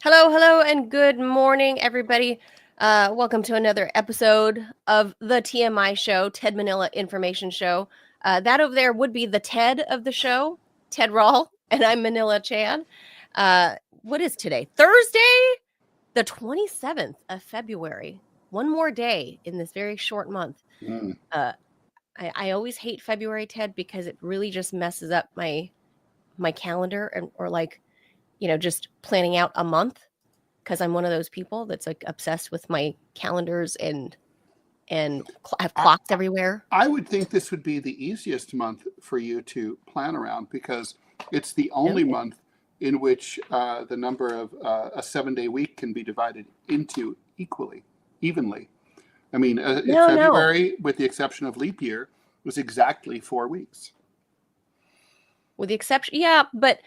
Hello, hello, and good morning, everybody. Welcome to another episode of the TMI show, Ted Manila Information Show. That over there would be the Ted of the show, Ted Rawl, and I'm Manila Chan. What is today? Thursday, the 27th of February. One more day in this very short month. I always hate February, Ted, because it really just messes up my calendar or just planning out a month, because I'm one of those people that's like obsessed with my calendars and have clocks everywhere. I would think this would be the easiest month for you to plan around, because it's the only month in which the number of a 7-day week can be divided into evenly. I mean, February, with the exception of leap year, was exactly 4 weeks. With the exception, yeah, but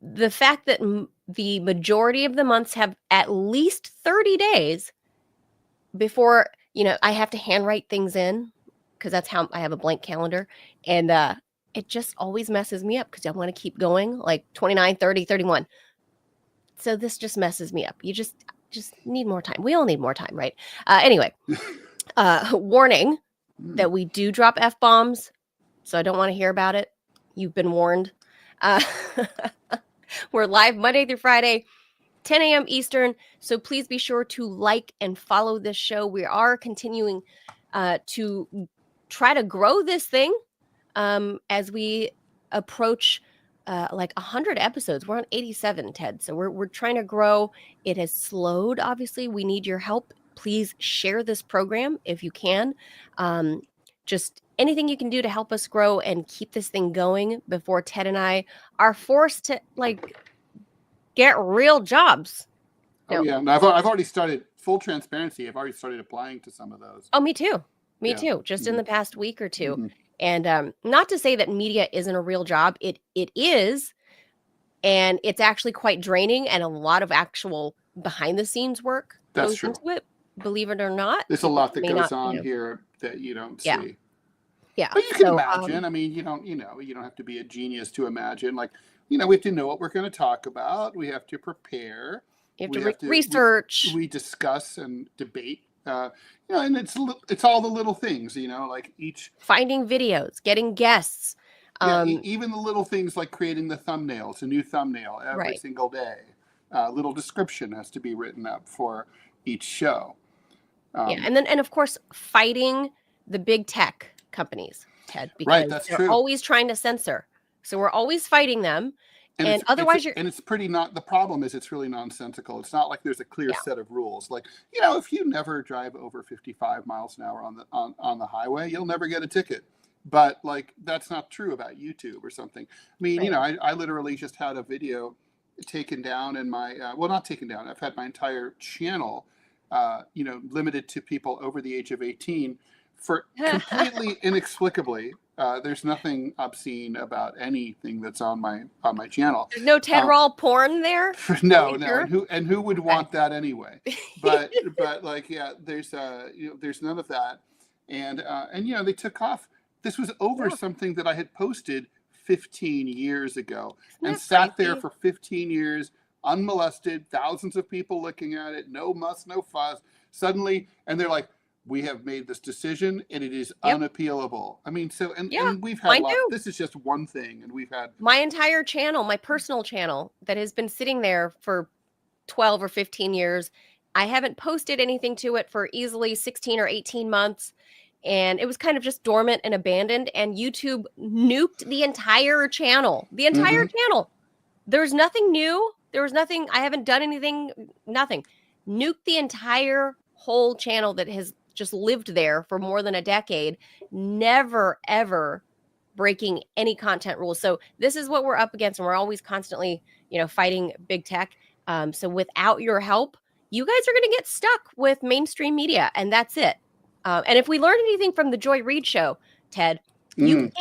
the fact that the majority of the months have at least 30 days before, I have to handwrite things in, because that's how I have a blank calendar. And it just always messes me up because I want to keep going, like 29, 30, 31. So this just messes me up. You just need more time. We all need more time, right? Anyway, warning that we do drop F-bombs, so I don't want to hear about it. You've been warned. We're live Monday through Friday, 10 a.m. Eastern. So please be sure to like and follow this show. We are continuing to try to grow this thing as we approach like 100 episodes. We're on 87, Ted. So we're trying to grow. It has slowed, obviously. We need your help. Please share this program if you can. Just anything you can do to help us grow and keep this thing going before Ted and I are forced to get real jobs. Oh, yeah. And I've already started, full transparency, I've already started applying to some of those. Oh, me too. Me too. Just in the past week or two. And not to say that media isn't a real job. It is. And it's actually quite draining, and a lot of actual behind the scenes work goes into it, believe it or not. There's a lot that goes on here that you don't see. Yeah. But you can imagine. I mean, you don't have to be a genius to imagine. Like, we have to know what we're going to talk about. We have to prepare. You have to research. We discuss and debate. And it's all the little things, like each finding videos, getting guests. Even the little things like creating the thumbnails, a new thumbnail every single day. Little description has to be written up for each show. And of course, fighting the big tech companies, Ted, because they're always trying to censor. So we're always fighting them. And otherwise, it's pretty not. The problem is it's really nonsensical. It's not like there's a clear set of rules. Like, if you never drive over 55 miles an hour on the highway, you'll never get a ticket. But that's not true about YouTube or something. I mean, I literally just had a video taken down in my not taken down. I've had my entire channel, limited to people over the age of 18 for completely inexplicably. There's nothing obscene about anything that's on my channel. There's no Ted Rawl porn there. No. And who would want that anyway? But there's there's none of that. And they took off. This was over something that I had posted 15 years ago and sat there for 15 years, unmolested, thousands of people looking at it, no muss, no fuss. Suddenly, and they're like, we have made this decision and it is unappealable. I mean, and we've had this is just one thing, and we've had my entire channel, my personal channel that has been sitting there for 12 or 15 years. I haven't posted anything to it for easily 16 or 18 months. And it was kind of just dormant and abandoned, and YouTube nuked the entire channel. The entire channel. There's nothing new. There was nothing. I haven't done anything. Nothing. Nuked the entire whole channel that has just lived there for more than a decade, never, ever breaking any content rules. So this is what we're up against, and we're always constantly, fighting big tech. So without your help, you guys are going to get stuck with mainstream media, and that's it. And if we learned anything from the Joy Reid show, Ted, you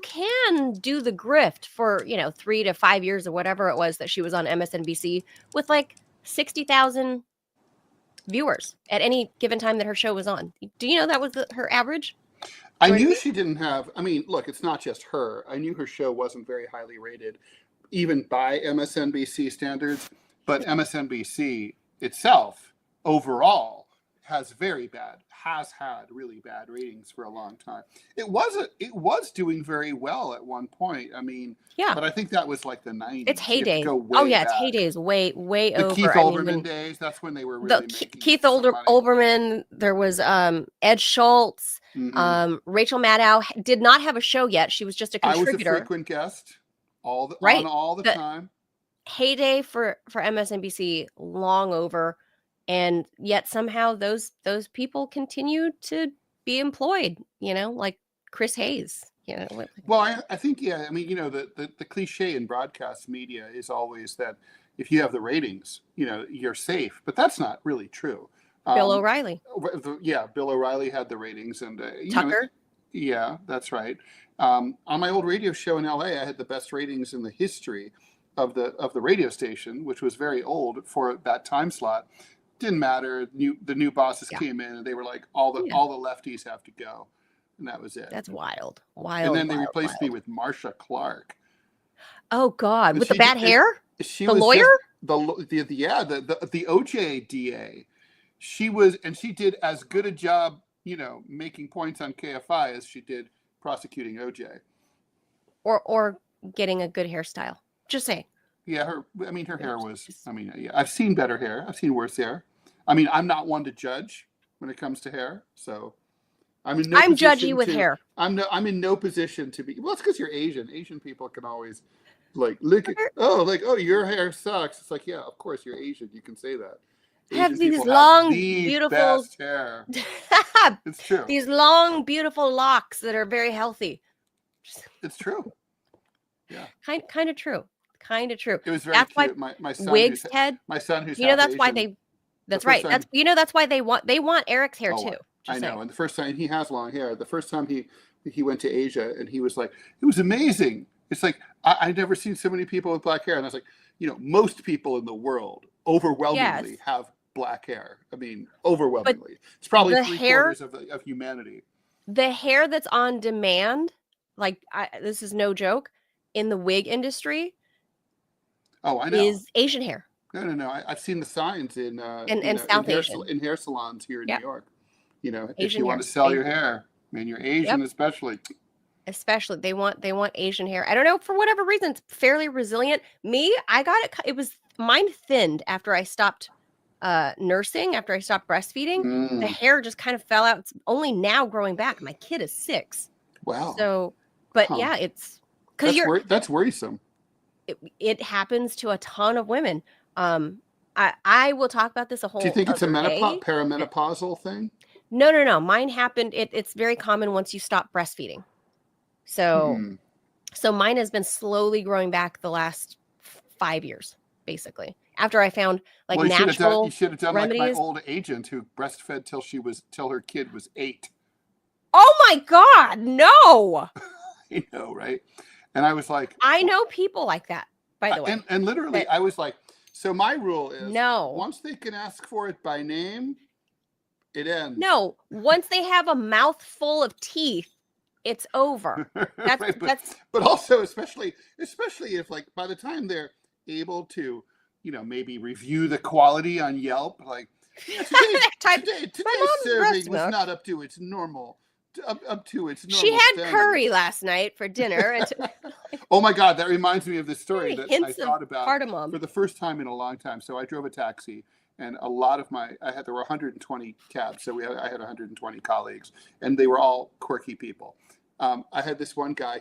can do the grift for 3 to 5 years or whatever it was that she was on MSNBC with 60,000 viewers at any given time that her show was on. Do you know that was her average? I knew she didn't have. I mean, look, it's not just her. I knew her show wasn't very highly rated, even by MSNBC standards. But MSNBC itself overall has had really bad ratings for a long time. It was doing very well at one point. I mean, Yeah. but I think that was like the 90s. It's heyday. Go way Oh yeah, back. it's heydays, way The over. Keith I mean, Olbermann days, that's when they were really making Keith some money. Olbermann, there was Ed Schultz, Rachel Maddow did not have a show yet. She was just a contributor. I was a frequent guest on all the time. Heyday for MSNBC long over, and yet somehow those people continue to be employed, like Chris Hayes, Well, I think, I mean, the cliche in broadcast media is always that if you have the ratings, you're safe, but that's not really true. Bill O'Reilly. Yeah, Bill O'Reilly had the ratings, and Tucker. Yeah, that's right. On my old radio show in LA, I had the best ratings in the history of the radio station, which was very old for that time slot. Didn't matter. The new bosses came in, and they were like, all the lefties have to go, and that was it. That's wild. And then they replaced me with Marsha Clark. Oh God, with the bad hair. She was lawyer. The OJ DA. She did as good a job, making points on KFI as she did prosecuting OJ. Or getting a good hairstyle. Just saying. Yeah, her hair was. I've seen better hair. I've seen worse hair. I mean, I'm not one to judge when it comes to hair, so I'm judgy with hair. I'm in no position to be. Well, it's because you're Asian. Asian people can always look at your hair sucks. It's like, yeah, of course you're Asian. You can say that. Have these long, beautiful best hair. It's true. These long, beautiful locks that are very healthy. It's true. Yeah. Kind of true. Kind of true. It was very cute. My son, wigs, Ted. My son, who's that's Asian, why they. That's right. That's why they want Eric's hair too. I know. And the first time he has long hair. The first time he went to Asia, and he was like, it was amazing. It's like I'd never seen so many people with black hair, and I was like, most people in the world overwhelmingly have black hair. I mean, overwhelmingly. But it's probably 3/4 of humanity. The hair that's on demand, this is no joke, in the wig industry. Oh, I know. Is Asian hair. No. I've seen the signs in South Asian in hair salons here in New York. If Asian you want to sell your hair, you're Asian, especially. Especially, they want Asian hair. I don't know, for whatever reason, it's fairly resilient. Me, I got it. It was mine thinned after I stopped nursing, after I stopped breastfeeding. The hair just kind of fell out. It's only now growing back. My kid is 6. Wow. So, but yeah, it's because that's worrisome. It happens to a ton of women. I will talk about this a whole. Do you think it's a perimenopausal thing? No. Mine happened. It's very common once you stop breastfeeding. So mine has been slowly growing back the last 5 years, basically. After I found natural you should have done remedies. Like my old agent who breastfed till her kid was 8. Oh my God, no! I know, right? And I was like, I know people like that, by the way. And literally, I was like, so my rule is, no. Once they can ask for it by name, it ends. No, once they have a mouthful of teeth, it's over. That's right, but also especially if by the time they're able to, maybe review the quality on Yelp, today's serving was not up to its normal. She had curry last night for dinner. Oh my God, that reminds me of this story that I thought about cardamom. For the first time in a long time. So I drove a taxi, and a lot of there were 120 cabs, so I had 120 colleagues, and they were all quirky people. I had this one guy.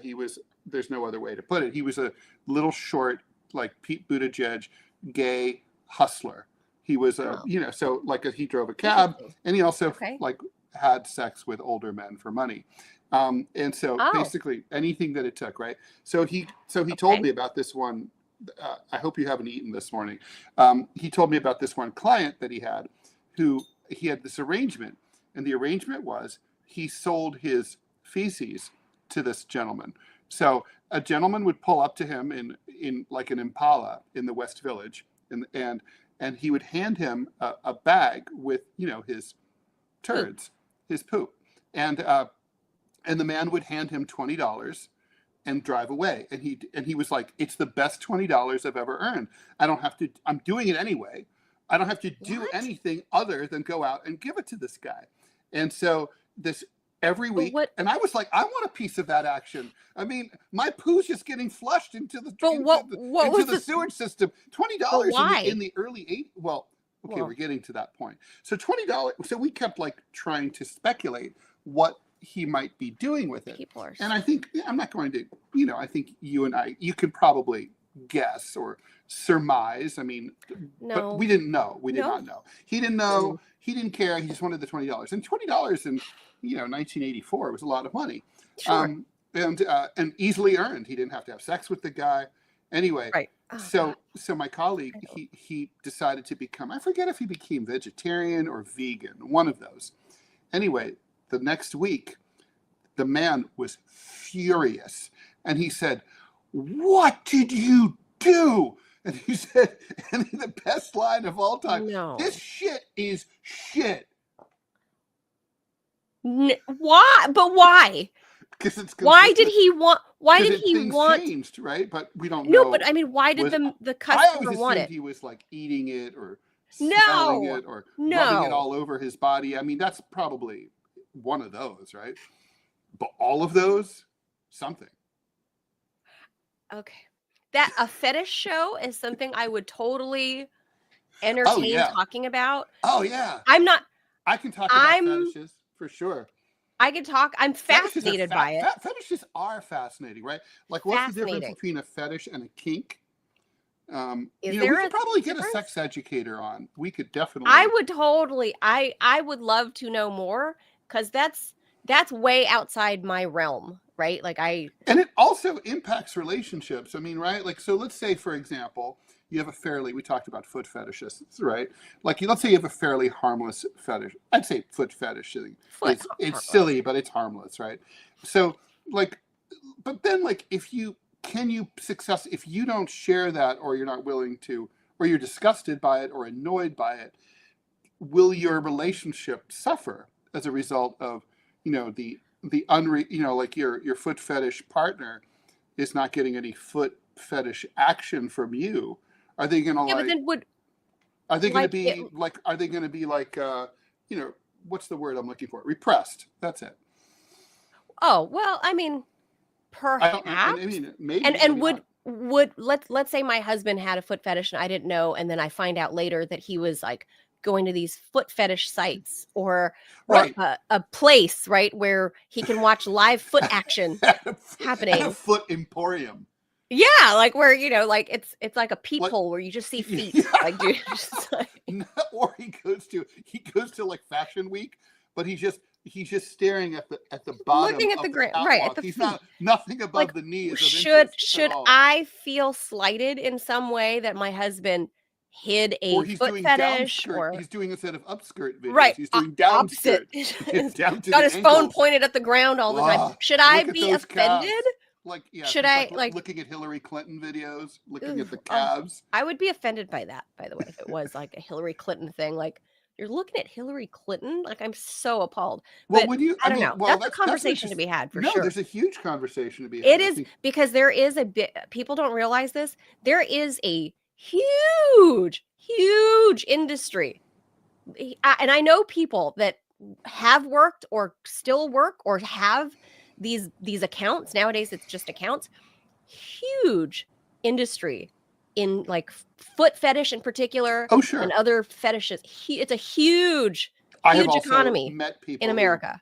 There's no other way to put it. He was a little short, like Pete Buttigieg, gay hustler. He was he drove a cab, and he also had sex with older men for money. And so basically anything that it took, right? So he told me about this one. I hope you haven't eaten this morning. He told me about this one client that he had, who he had this arrangement, and the arrangement was he sold his feces to this gentleman. So a gentleman would pull up to him in like an Impala in the West Village, and he would hand him a bag with his turds, his poop, and the man would hand him $20, and drive away. And he was like, it's the best $20 I've ever earned. I'm doing it anyway. I don't have to do What? anything other than go out and give it to this guy. And so this every But week, what? and I was like, I want a piece of that action. I mean, my poo's just getting flushed into the But what was the sewage system. but $20 why? in the early well, okay, Well, we're getting to that point. So $20. So we kept like trying to speculate what he might be doing with it. people are And I think I'm not going to, I think you could probably guess or surmise. I mean, but no. we didn't know. We did No. not know. He didn't know. He didn't care. He just wanted the $20. And $20 in 1984 was a lot of money. Sure. And easily earned. He didn't have to have sex with the guy. Anyway, Right. Oh, so God. my colleague, I know. he decided to become, I forget if he became vegetarian or vegan, one of those. Anyway, the next week, the man was furious. And he said, "What did you do?" And he said, and the best line of all time, No. "This shit is shit." Why? But why? Because it's Why did consistent. he want? Why 'Cause did he things want? changed, right? But we don't No, know. but I mean, why did Was the I customer always want assumed it? he was like eating it or smelling No. it or rubbing it No. all over his body. I mean, that's probably one of those, right? But all of those, something. Okay. That a fetish show is something I would totally Oh entertain yeah. talking about. Oh yeah. I'm not. I can talk about I'm. fetishes for sure. I can talk. I'm Fetishes are fascinated by it. fetishes are fascinating, right? Like, what's the difference Fascinating. between a fetish and a kink? Is We there could a probably get a difference? sex educator on. We could I definitely. would totally. I would love to know more because that's way outside my realm, right? Like And it also impacts relationships. I mean, right? Like, so let's say, for example, you have we talked about foot fetishists, right? Like, let's say you have a fairly harmless fetish. I'd say foot fetish. foot. It's silly, but it's harmless, right? So, like, but then, like, if you don't share that, or you're not willing to, or you're disgusted by it or annoyed by it, will your relationship suffer as a result of, like your foot fetish partner is not getting any foot fetish action from you? Are they gonna Yeah, but then are they gonna like it. be like what's the word I'm looking for? Repressed. That's it. Oh well, I mean, I don't. I perhaps. mean, maybe. And maybe not. would let's say my husband had a foot fetish and I didn't know, and then I find out later that he was like going to these foot fetish sites or Right. a place, right, where he can watch live foot action At a happening. foot emporium. Yeah, like where like it's like a peephole Like, where you just see feet. yeah. Like, dude, just like, Or he goes to like Fashion Week, but he's just staring at the bottom looking at of the the ground, right, at catwalk. the He's feet. nothing above Like, the knee is of should interest at all. I feel slighted in some way that my husband hid Or a he's foot doing fetish downskirt. or He's doing instead of upskirt videos. right, He's doing opposite. downskirt. Down to Got the his phone ankles. pointed at the ground all the time. Wow. Should I Look at be those offended? calves. Like, yeah, Should he's I like? looking at Hillary Clinton videos, looking Ooh, at the calves. I would be offended by that, by the way, if it was like a Hillary Clinton thing. Like, you're looking at Hillary Clinton? Like, I'm so appalled. Well, But would you? I don't know. Well, That's a conversation to be had for no, sure. there's a huge conversation to be had. It is because there is a bit. People don't realize this. There is a huge industry, and I know people that have worked or still work or have these accounts. Nowadays, it's just accounts. Huge industry in like foot fetish in particular. Oh, sure. And other fetishes. It's a huge I have also economy met people in America.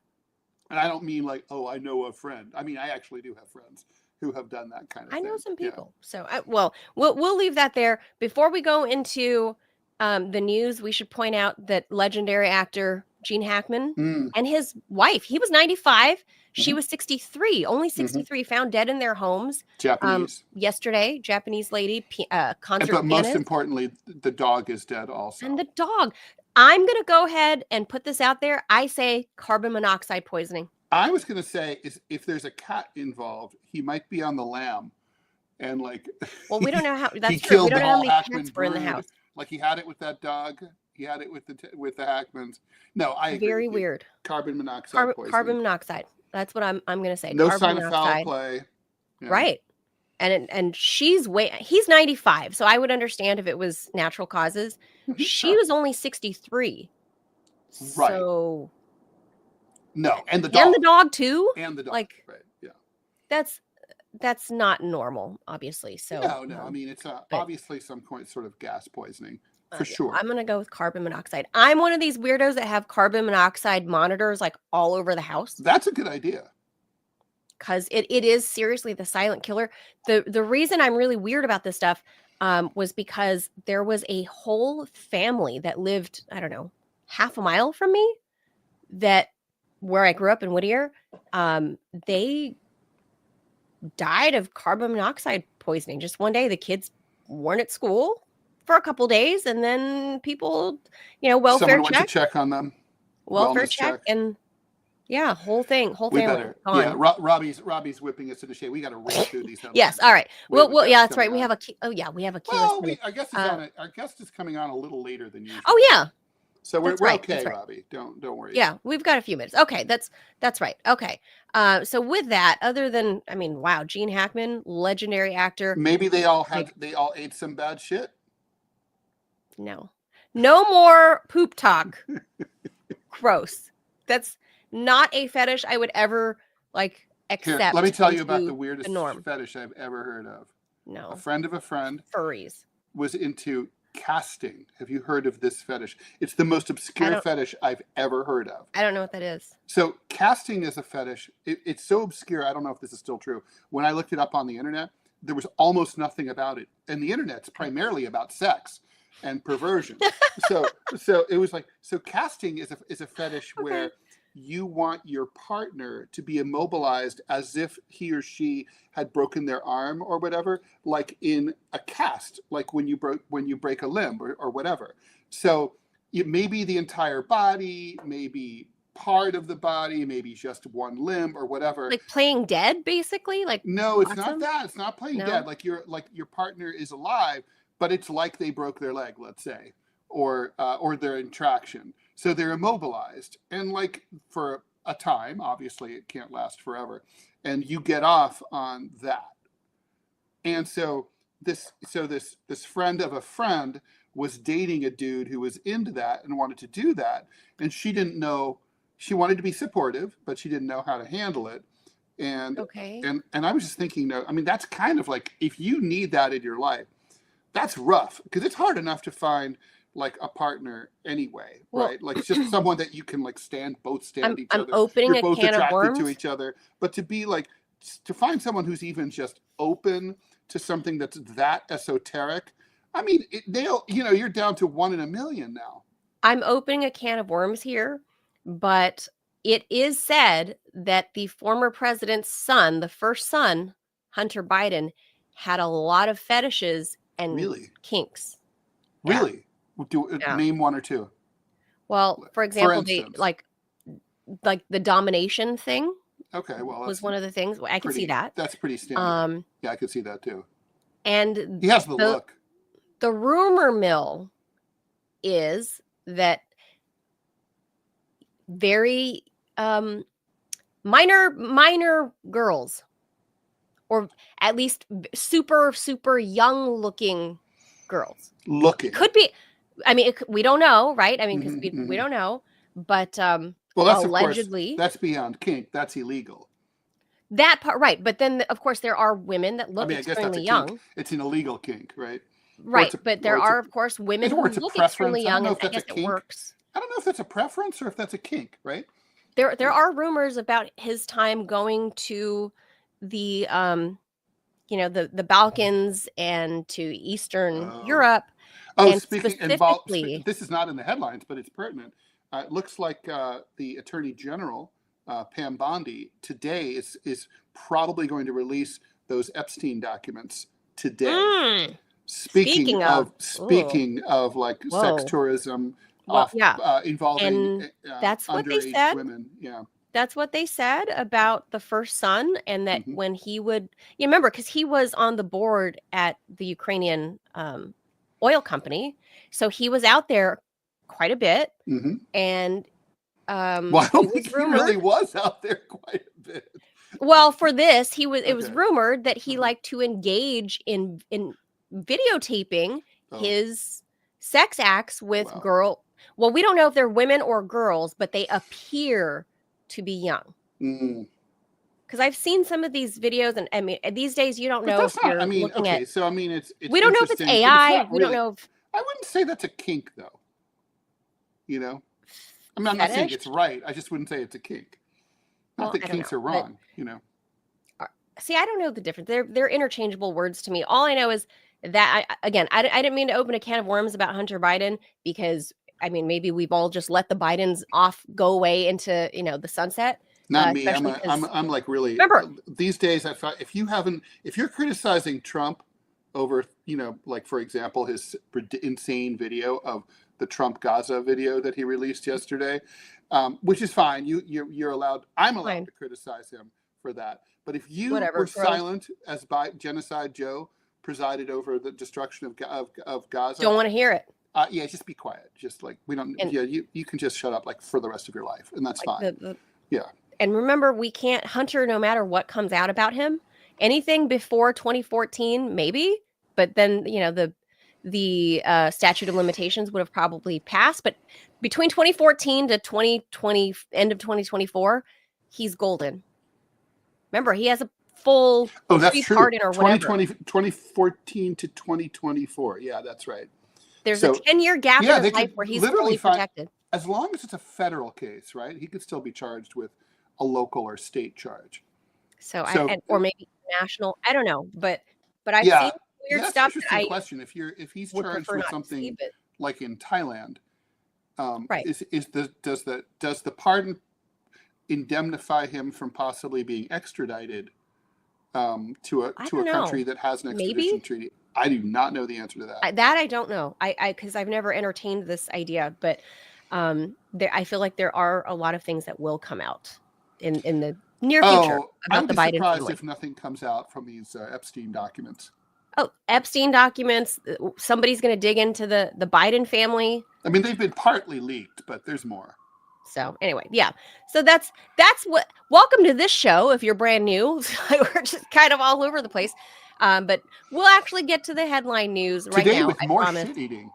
And I don't mean like, oh, I know a friend. I mean, I actually do have friends who have done that kind of thing. I know some people. So, we'll leave that there. Before we go into the news, we should point out that legendary actor Gene Hackman and his wife, he was 95. She was 63, only 63, found dead in their homes. Japanese. Yesterday, Japanese lady, concert But most pianist. importantly, the dog is dead also. And the dog. I'm going to go ahead and put this out there. I say carbon monoxide poisoning. I was going to say, is if there's a cat involved, he might be on the lam. And like, well, we don't know how. That's he true. killed We don't the know how whole many Hackman cats were in the brood. house. Like he had it with that dog. He had it with the Hackmans. No, I agree. Very weird. Carbon monoxide poisoning. Carbon monoxide. That's what I'm going to say. No carbon sign of foul monoxide. play. Yeah. Right. And he's 95, so I would understand if it was natural causes. She was only 63. Right. So no, and the dog too. And the dog. Like, right. Yeah. That's not normal, obviously. So No. I mean, it's obviously some sort of gas poisoning for sure. I'm gonna go with carbon monoxide. I'm one of these weirdos that have carbon monoxide monitors like all over the house. That's a good idea. Because it is seriously the silent killer. The reason I'm really weird about this stuff was because there was a whole family that lived, I don't know, half a mile from me, that where I grew up in Whittier, they died of carbon monoxide poisoning. Just one day, the kids weren't at school for a couple days, and then people, welfare Someone check. went to check on them. Welfare check. And yeah, whole family gone. Yeah, Robbie's whipping us into shape. We got to read through these. Yes, all right. Well, yeah, that's right. We have a key. Oh, yeah, we have a key. Well, our guest is coming on a little later than usual. Oh, yeah. So we're okay, Robbie. Don't worry. Yeah, we've got a few minutes. Okay, that's right. Okay. So with that, other than, I mean, wow, Gene Hackman, legendary actor. Maybe they all ate some bad shit. No more poop talk. Gross. That's not a fetish I would ever accept. Here, let me tell you about the weirdest fetish I've ever heard of. No. A friend of a friend, furries, was into casting. Have you heard of this fetish? It's the most obscure fetish I've ever heard of. I don't know what that is. So casting is a fetish. It's so obscure. I don't know if this is still true. When I looked it up on the internet, there was almost nothing about it. And the internet's primarily about sex and perversion. so it was casting is a fetish where you want your partner to be immobilized as if he or she had broken their arm or whatever, like in a cast, like when you break a limb or whatever. So it may be the entire body, maybe part of the body, maybe just one limb or whatever. Like playing dead, basically? No, it's not that. It's not playing dead. Like your partner is alive, but it's like they broke their leg, let's say, or they're in traction. So they're immobilized, and for a time, obviously it can't last forever, and you get off on that. And so this friend of a friend was dating a dude who was into that and wanted to do that, and she didn't know. She wanted to be supportive, but she didn't know how to handle it. And I was just thinking, I mean, that's kind of like, if you need that in your life, that's rough, because it's hard enough to find a partner anyway, right? It's just someone that you can stand each other. I'm opening You're both a can of worms to each other, but to be to find someone who's even just open to something that's that esoteric. I mean, you're down to 1 in a million now. I'm opening a can of worms here, but it is said that the former president's son, the first son, Hunter Biden, had a lot of fetishes and kinks. Really? Name one or two. Well, for example, they like the domination thing. Okay, well, was one of the things. I can see that. That's pretty standard. Yeah, I could see that too. And he has the look. The rumor mill is that very minor girls, or at least super young looking girls. Could be. I mean, we don't know, right? I mean, because we don't know. But well, that's allegedly, of course, that's beyond kink. That's illegal. That part, right? But then, of course, there are women that look extremely young. Kink. It's an illegal kink, right? Right, but there are, of course, women who look extremely young, and I guess it works. I don't know if that's a preference or if that's a kink, right? There are rumors about his time going to the the Balkans and to Eastern Europe. And specifically, this is not in the headlines, but it's pertinent. It looks like the Attorney General, Pam Bondi, today is probably going to release those Epstein documents today. Speaking of sex tourism, involving that's what they said. Women. Yeah. That's what they said about the first son, and that when he would, you remember, because he was on the board at the Ukrainian oil company, so he was out there quite a bit, and well, I don't think he really was out there quite a bit. Well, for this, it was Okay. rumored that he liked to engage in videotaping Oh, his sex acts with wow. well, we don't know if they're women or girls, but they appear to be young. Mm. Because I've seen some of these videos, and I mean, these days you don't But know if that's not, I you're mean, looking at. okay, so I mean, it's We don't know if it's interesting, but it's AI. not We don't really, know if I wouldn't say that's a kink though, you know? I mean, I'm not saying fetish. it's right. I just wouldn't say it's a kink. Not Well, that I don't kinks know, are but wrong, you know? see, I don't know the difference. They're interchangeable words to me. All I know is that I didn't mean to open a can of worms about Hunter Biden because I mean maybe we've all just let the Bidens off go away into the sunset, Not me. especially because I'm like really remember these days. If you're criticizing Trump over, like for example, his insane video of the Trump Gaza video that he released yesterday, which is fine. You're allowed. I'm allowed fine, to criticize him for that. But if you whatever, were gross. silent as by Genocide Joe presided over the destruction of Gaza, Don't want to hear it. yeah, just be quiet. Just like we don't. And Yeah, you can just shut up like for the rest of your life, and that's like fine. Yeah. and remember we can't Hunter no matter what comes out about him. Anything before 2014 maybe, but then the statute of limitations would have probably passed. But between 2014 to 2020, end of 2024, he's golden. Remember, he has a full Oh, that's true. pre-pardon or whatever. 2014 to 2024. Yeah, that's right. There's a So 10-year gap yeah, in they his life could where he's literally fully find, protected. as long as it's a federal case, right? He could still be charged with a local or state charge. So So or maybe national. I don't know, but I've seen yeah, yeah, weird that's an stuff that interesting I question. If he's would charged prefer with not to see. something But like in Thailand, right, does the pardon indemnify him from possibly being extradited to I a don't know. country that has an extradition Maybe treaty? I do not know the answer to that. I don't know. I because I've never entertained this idea, but I feel like there are a lot of things that will come out in the near future Oh, I about would the be Biden surprised family. if nothing comes out from these Epstein documents. Oh, Epstein documents. Somebody's going to dig into the Biden family. I mean, they've been partly leaked, but there's more. So anyway, yeah. So that's what. Welcome to this show. If you're brand new, we're just kind of all over the place. But we'll actually get to the headline news right Today now. with I more promise. shit eating.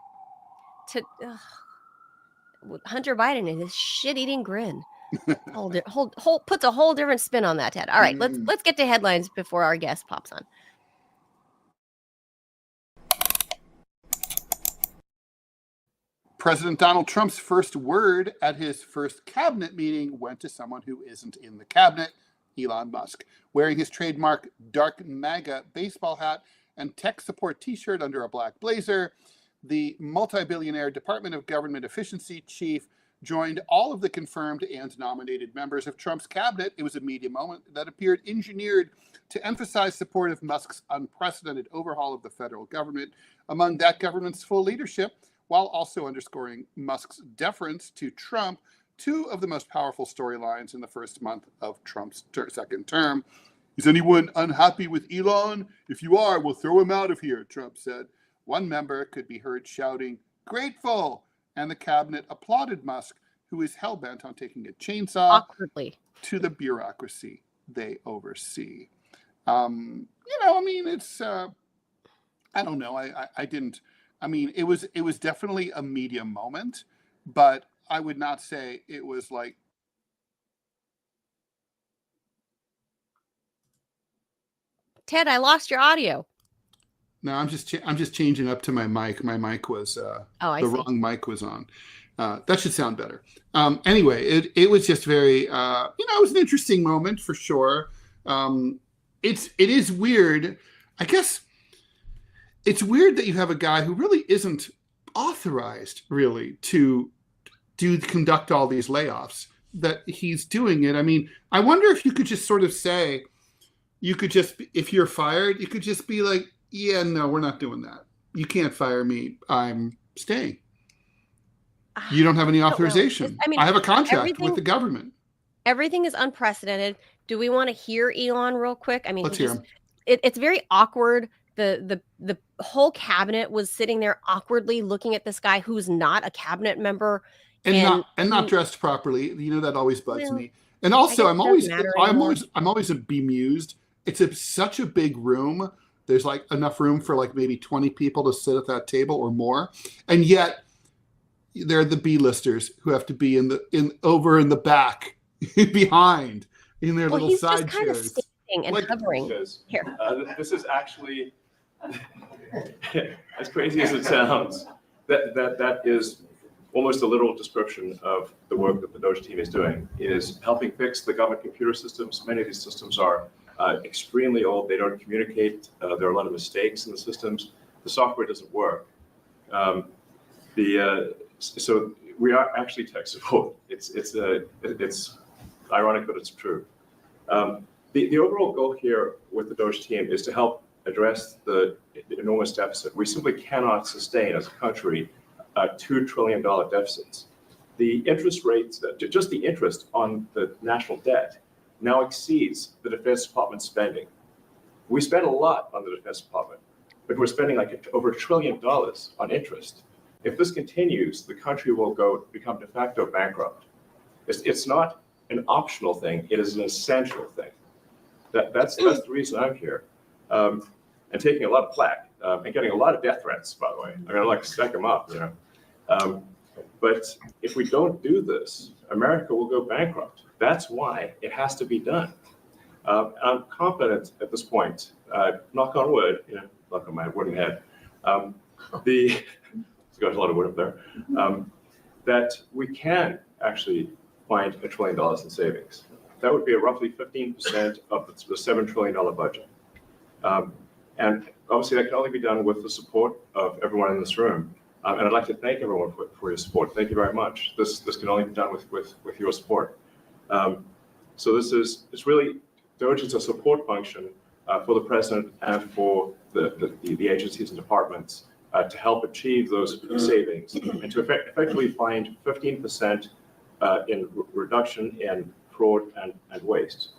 Hunter Biden and his shit-eating grin. Puts a whole different spin on that, Ted. All right, let's get to headlines before our guest pops on. President Donald Trump's first word at his first cabinet meeting went to someone who isn't in the cabinet, Elon Musk. Wearing his trademark dark MAGA baseball hat and tech support t-shirt under a black blazer, the multi-billionaire Department of Government Efficiency chief joined all of the confirmed and nominated members of Trump's cabinet. It was a media moment that appeared engineered to emphasize support of Musk's unprecedented overhaul of the federal government among that government's full leadership, while also underscoring Musk's deference to Trump, two of the most powerful storylines in the first month of Trump's second term. Is anyone unhappy with Elon? If you are, we'll throw him out of here, Trump said. One member could be heard shouting, "Grateful!" And the cabinet applauded Musk, who is hell-bent on taking a chainsaw Awkwardly to the bureaucracy they oversee. I mean, it's, I don't know. I didn't, I mean, it was definitely a media moment, but I would not say it was like. Ted, I lost your audio. No, I'm just changing up to my mic. My mic was I the see. wrong mic was on. That should sound better. Anyway, it was just very it was an interesting moment for sure. It is weird. I guess it's weird that you have a guy who really isn't authorized really to conduct all these layoffs, that he's doing it. I mean, I wonder if you could just sort of say, if you're fired, you could just be like, yeah, no, we're not doing that. You can't fire me. I'm staying. You don't have any authorization. I have a contract with the government. Everything is unprecedented. Do we want to hear Elon real quick? I mean, let's hear him. It's very awkward. The whole cabinet was sitting there awkwardly looking at this guy who's not a cabinet member and not dressed properly. You know, that always bugs me. And I also, guess it doesn't matter anymore. I'm always bemused. Such a big room. There's like enough room for like maybe 20 people to sit at that table or more, and yet they're the B-listers who have to be over in the back, behind, in their little he's just side kind of chairs. standing and hovering. Here. This is actually, as crazy as it sounds, that is almost a literal description of the work that the Doge team is doing, is helping fix the government computer systems. Many of these systems are extremely old. They don't communicate. There are a lot of mistakes in the systems. The software doesn't work. So we are actually tech support. It's ironic, but it's true. The overall goal here with the Doge team is to help address the enormous deficit. We simply cannot sustain as a country $2 trillion deficits. The interest rates, just the interest on the national debt, now exceeds the Defense Department spending. We spend a lot on the Defense Department, but we're spending like over $1 trillion on interest. If this continues, the country will become de facto bankrupt. It's not an optional thing; it is an essential thing. That's the reason I'm here, and taking a lot of flack and getting a lot of death threats. By the way, I mean, I'd like to stack them up, you know. But if we don't do this, America will go bankrupt. That's why it has to be done. I'm confident at this point, knock on wood, you know, knock on my wooden head, there's got a lot of wood up there, that we can actually find $1 trillion in savings. That would be roughly 15% of the $7 trillion budget. And obviously that can only be done with the support of everyone in this room. And I'd like to thank everyone for your support. Thank you very much. This can only be done with your support. So it's really, Doge is a support function for the president and for the agencies and departments to help achieve those savings and to effectively find 15% in reduction in fraud and waste.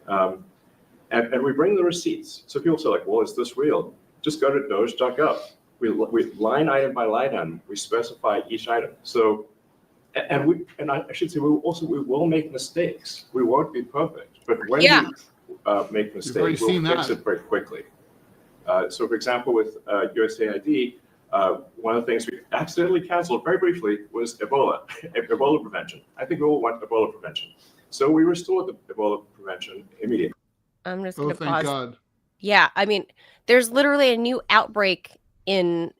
And we bring the receipts. So people say like, well, is this real? Just go to doge.gov. We line item by line item, we specify each item. So, and I should say, we will make mistakes. We won't be perfect, but when we make mistakes, we'll fix it very quickly. So for example, with USAID, one of the things we accidentally canceled very briefly was Ebola prevention. I think we all want Ebola prevention. So we restored the Ebola prevention immediately. I'm just going to pause. Thank God. Yeah, I mean, there's literally a new outbreak in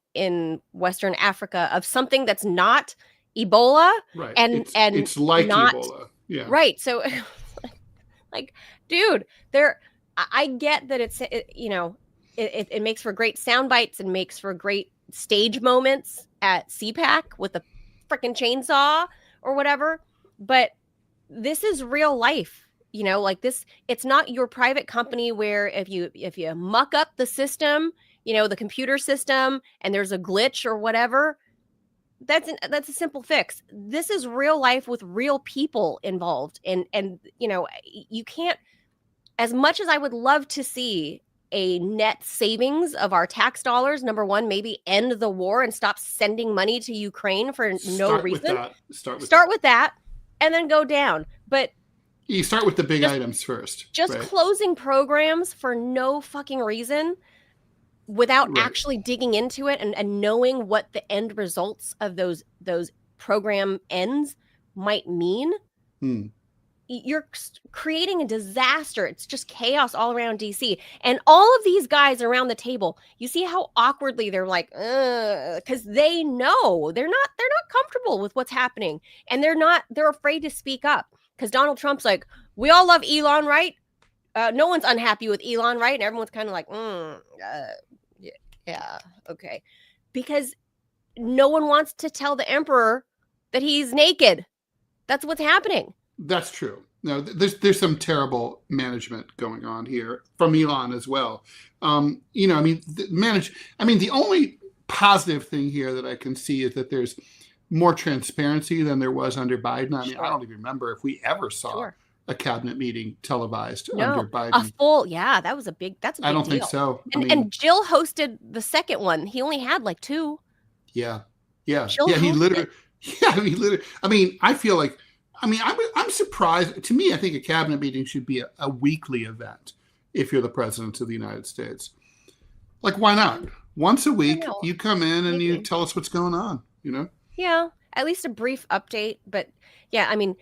Western Africa of something that's not Ebola, right? And it's like not, Ebola, yeah. Right. So, like, dude, I get that it makes for great sound bites and makes for great stage moments at CPAC with a freaking chainsaw or whatever, but this is real life. You know, like this, it's not your private company where if you muck up the system, you know, the computer system, and there's a glitch or whatever, that's a simple fix. This is real life with real people involved. And you know, you can't, as much as I would love to see a net savings of our tax dollars, number one, maybe end the war and stop sending money to Ukraine for no reason. Start with that and then go down. But you start with the big items first. Just closing programs for no fucking reason without actually digging into it and knowing what the end results of those program ends might mean. You're creating a disaster. It's just chaos all around DC. And all of these guys around the table, you see how awkwardly they're like, because they know they're not comfortable with what's happening. And they're afraid to speak up. Because Donald Trump's like, we all love Elon, right? No one's unhappy with Elon, right? And everyone's kind of like, yeah, okay. Because no one wants to tell the emperor that he's naked. That's what's happening. That's true. No, there's some terrible management going on here from Elon as well. You know, I mean, the only positive thing here that I can see is that there's more transparency than there was under Biden. I mean, I don't even remember if we ever saw a cabinet meeting televised under Biden. That's a big I don't deal. think so. And Jill hosted the second one. He only had like 2. Yeah. Jill he literally. I mean, I feel like I mean, I'm surprised. To me, I think a cabinet meeting should be a weekly event if you're the president of the United States. Like, why not? Once a week, know. you come in and you Maybe. tell us what's going on, you know? Yeah, at least a brief update. But yeah, I mean,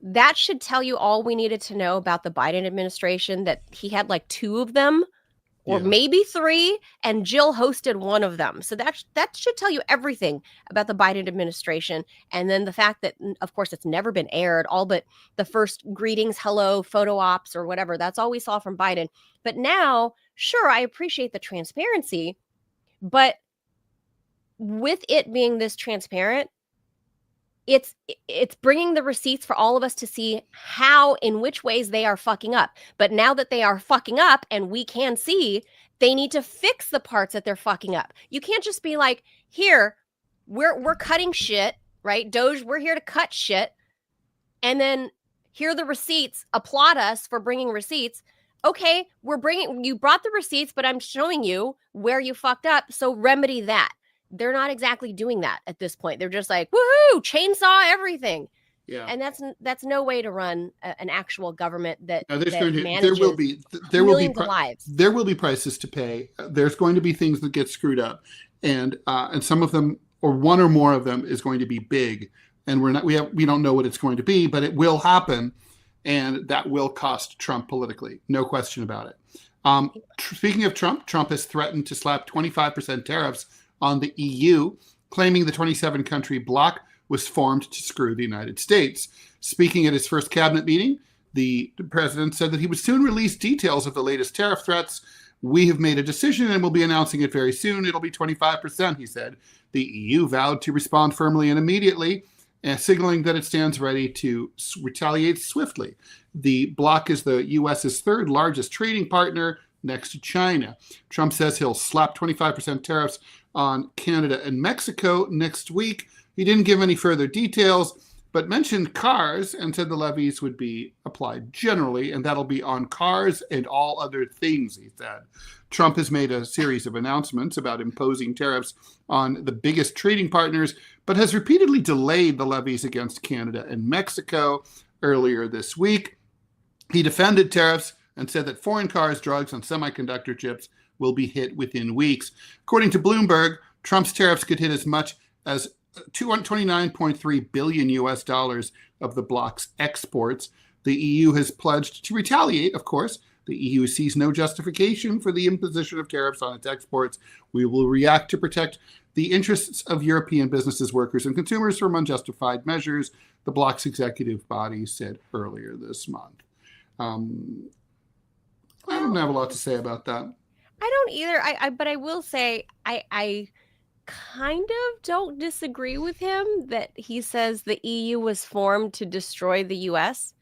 that should tell you all we needed to know about the Biden administration, that he had like 2 of them or Yeah. maybe 3, and Jill hosted one of them. So that should tell you everything about the Biden administration. And then the fact that, of course, it's never been aired, all but the first greetings, hello, photo ops or whatever. That's all we saw from Biden. But now, sure, I appreciate the transparency, but with it being this transparent, it's bringing the receipts for all of us to see how, in which ways they are fucking up. But now that they are fucking up and we can see, they need to fix the parts that they're fucking up. You can't just be like, here, we're cutting shit, right? Doge, we're here to cut shit. And then here are the receipts, applaud us for bringing receipts. Okay, you brought the receipts, but I'm showing you where you fucked up. So remedy that. They're not exactly doing that at this point. They're just like, woohoo, chainsaw everything. Yeah. And that's no way to run an actual government that, Now, manages there will be millions of lives. There will be prices to pay. There's going to be things that get screwed up, and some of them, or one or more of them, is going to be big. And we don't know what it's going to be, but it will happen, and that will cost Trump politically, no question about it. Speaking of Trump, Trump has threatened to slap 25% tariffs on the EU, claiming the 27-country bloc was formed to screw the United States. Speaking at his first cabinet meeting, the president said that he would soon release details of the latest tariff threats. We have made a decision and will be announcing it very soon. It'll be 25%, he said. The EU vowed to respond firmly and immediately, signaling that it stands ready to retaliate swiftly. The bloc is the U.S.'s third largest trading partner, next to China. Trump says he'll slap 25% tariffs on Canada and Mexico next week. He didn't give any further details, but mentioned cars and said the levies would be applied generally, and that'll be on cars and all other things, he said. Trump has made a series of announcements about imposing tariffs on the biggest trading partners, but has repeatedly delayed the levies against Canada and Mexico. Earlier this week, he defended tariffs and said that foreign cars, drugs, and semiconductor chips will be hit within weeks. According to Bloomberg, Trump's tariffs could hit as much as $29.3 billion US dollars of the bloc's exports. The EU has pledged to retaliate, of course. The EU sees no justification for the imposition of tariffs on its exports. We will react to protect the interests of European businesses, workers, and consumers from unjustified measures, the bloc's executive body said earlier this month. I don't have a lot to say about that. I don't either. But I will say I kind of don't disagree with him that he says the EU was formed to destroy the U.S.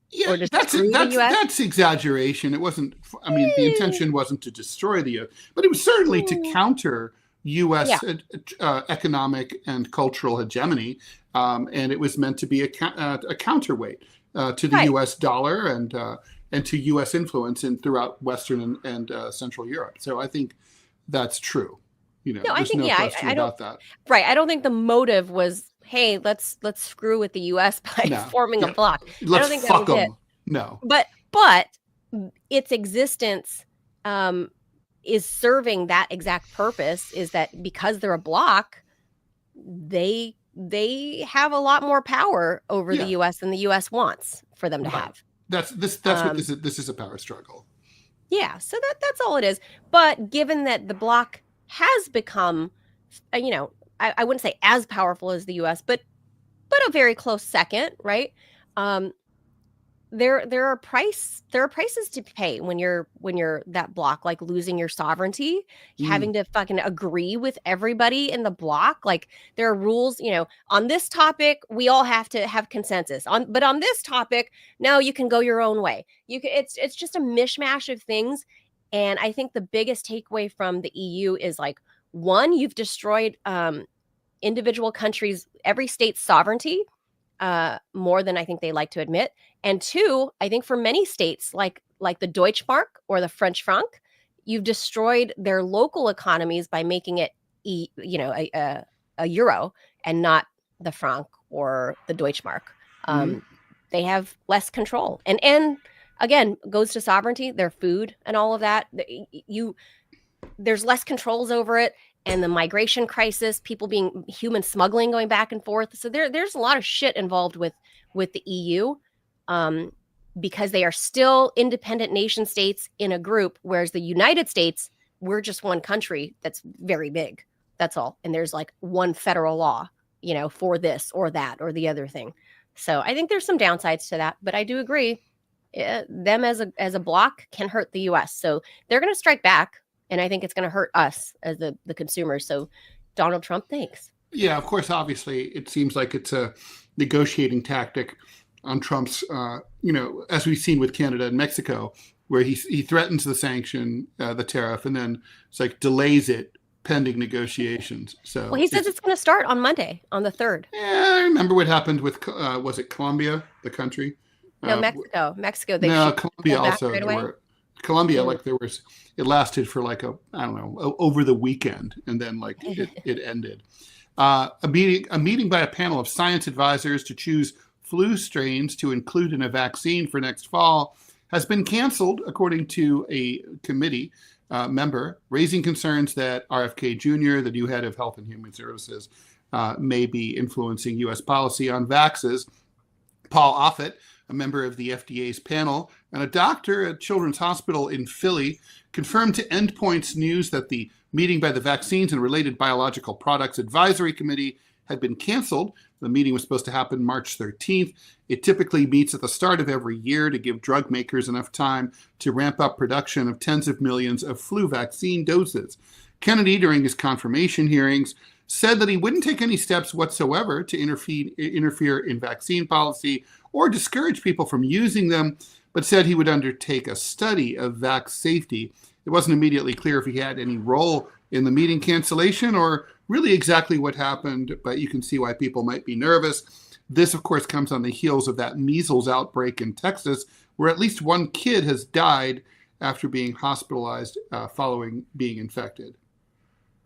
Yeah, that's exaggeration. It wasn't. I mean, the intention wasn't to destroy the U.S., but it was certainly to counter U.S. Economic and cultural hegemony, and it was meant to be a counterweight to the U.S. dollar and to U.S. influence throughout Western and Central Europe. So I think that's true. You know, I think, question I don't, about that. Right. I don't think the motive was, hey, let's screw with the U.S. by forming a bloc. I don't think that was it. No. But its existence is serving that exact purpose, is that because they're a bloc, they have a lot more power over the U.S. than the U.S. wants for them to have. That's what this is. This is a power struggle. Yeah. So that's all it is. But given that the bloc has become, I wouldn't say as powerful as the U.S., but a very close second, right? There are prices to pay when you're that bloc, like losing your sovereignty, having to fucking agree with everybody in the bloc. Like there are rules, on this topic we all have to have consensus but on this topic, no, you can go your own way. It's just a mishmash of things. And I think the biggest takeaway from the EU is like, one, you've destroyed individual countries, every state's sovereignty, more than I think they like to admit. And two, I think for many states, like the Deutschmark or the French franc, you've destroyed their local economies by making it, a euro and not the franc or the Deutschmark. Mhm. They have less control. And again, goes to sovereignty, their food and all of that. There's less controls over it, and the migration crisis, people being human smuggling going back and forth. So there's a lot of shit involved with the EU, because they are still independent nation states in a group, whereas the United States, we're just one country that's very big. That's all. And there's like one federal law, for this or that or the other thing. So I think there's some downsides to that, but I do agree, them as a bloc can hurt the US. So they're going to strike back. And I think it's going to hurt us as the consumers. So Donald Trump, thanks. Yeah, of course, obviously, it seems like it's a negotiating tactic on Trump's, as we've seen with Canada and Mexico, where he threatens the sanction, the tariff, and then it's like delays it pending negotiations. So well, he says it's going to start on Monday, on the 3rd. Yeah, I remember what happened with, was it Colombia, the country? No, Mexico. Mexico. Colombia also. Right, Colombia, like it lasted for like over the weekend, and then like it ended. A meeting by a panel of science advisors to choose flu strains to include in a vaccine for next fall has been canceled, according to a committee member, raising concerns that RFK Jr., the new head of Health and Human Services, may be influencing U.S. policy on vaxes. Paul Offit, a member of the FDA's panel, and a doctor at Children's Hospital in Philly, confirmed to Endpoints News that the meeting by the Vaccines and Related Biological Products Advisory Committee had been canceled. The meeting was supposed to happen March 13th. It typically meets at the start of every year to give drug makers enough time to ramp up production of tens of millions of flu vaccine doses. Kennedy, during his confirmation hearings, said that he wouldn't take any steps whatsoever to interfere in vaccine policy or discourage people from using them, but said he would undertake a study of vax safety. It wasn't immediately clear if he had any role in the meeting cancellation or really exactly what happened, but you can see why people might be nervous. This, of course, comes on the heels of that measles outbreak in Texas, where at least one kid has died after being hospitalized following being infected.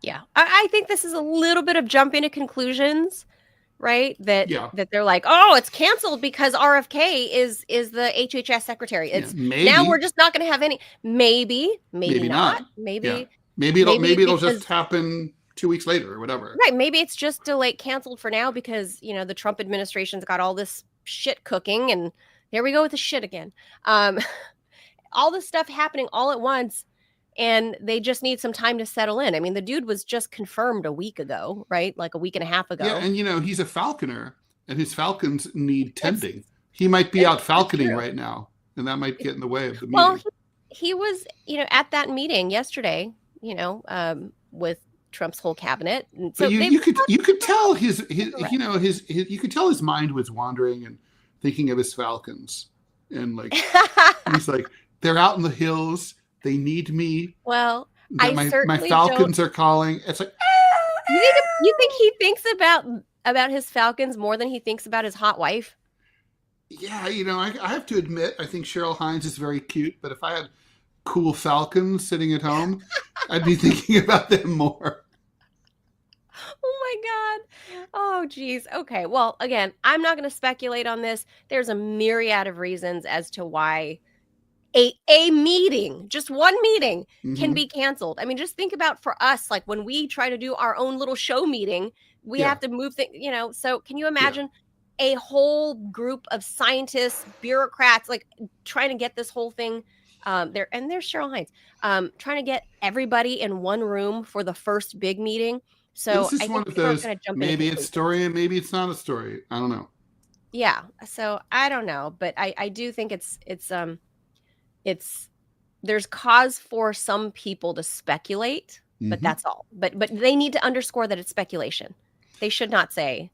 Yeah, I think this is a little bit of jumping to conclusions, right? That they're like, oh, it's canceled because RFK is the HHS secretary. It's now we're just not going to have any. Maybe not. Maybe it'll just happen 2 weeks later or whatever. Right. Maybe it's just canceled for now because the Trump administration's got all this shit cooking, and there we go with the shit again. All this stuff happening all at once. And they just need some time to settle in. I mean, the dude was just confirmed a week ago, right? Like a week and a half ago. Yeah, and he's a falconer, and his falcons need tending. He might be out falconing right now, and that might get in the way of the meeting. Well, he was, at that meeting yesterday, with Trump's whole cabinet. And so you could tell his you could tell his mind was wandering and thinking of his falcons, and like he's like, they're out in the hills. They need me. Well, my falcons are calling. It's like, you think he thinks about his falcons more than he thinks about his hot wife? Yeah, I have to admit, I think Cheryl Hines is very cute. But if I had cool falcons sitting at home, I'd be thinking about them more. Oh my God. Oh, geez. Okay. Well, again, I'm not going to speculate on this. There's a myriad of reasons as to why a meeting, just one meeting, can be canceled. I mean, just think about for us, like when we try to do our own little show meeting, we have to move things, so can you imagine a whole group of scientists, bureaucrats, like trying to get this whole thing there. And there's Cheryl Hines, trying to get everybody in one room for the first big meeting. So this is one of those, maybe it's story and maybe it's not a story. I don't know. Yeah. So I don't know, but I do think there's cause for some people to speculate, but that's all. But they need to underscore that it's speculation. They should not say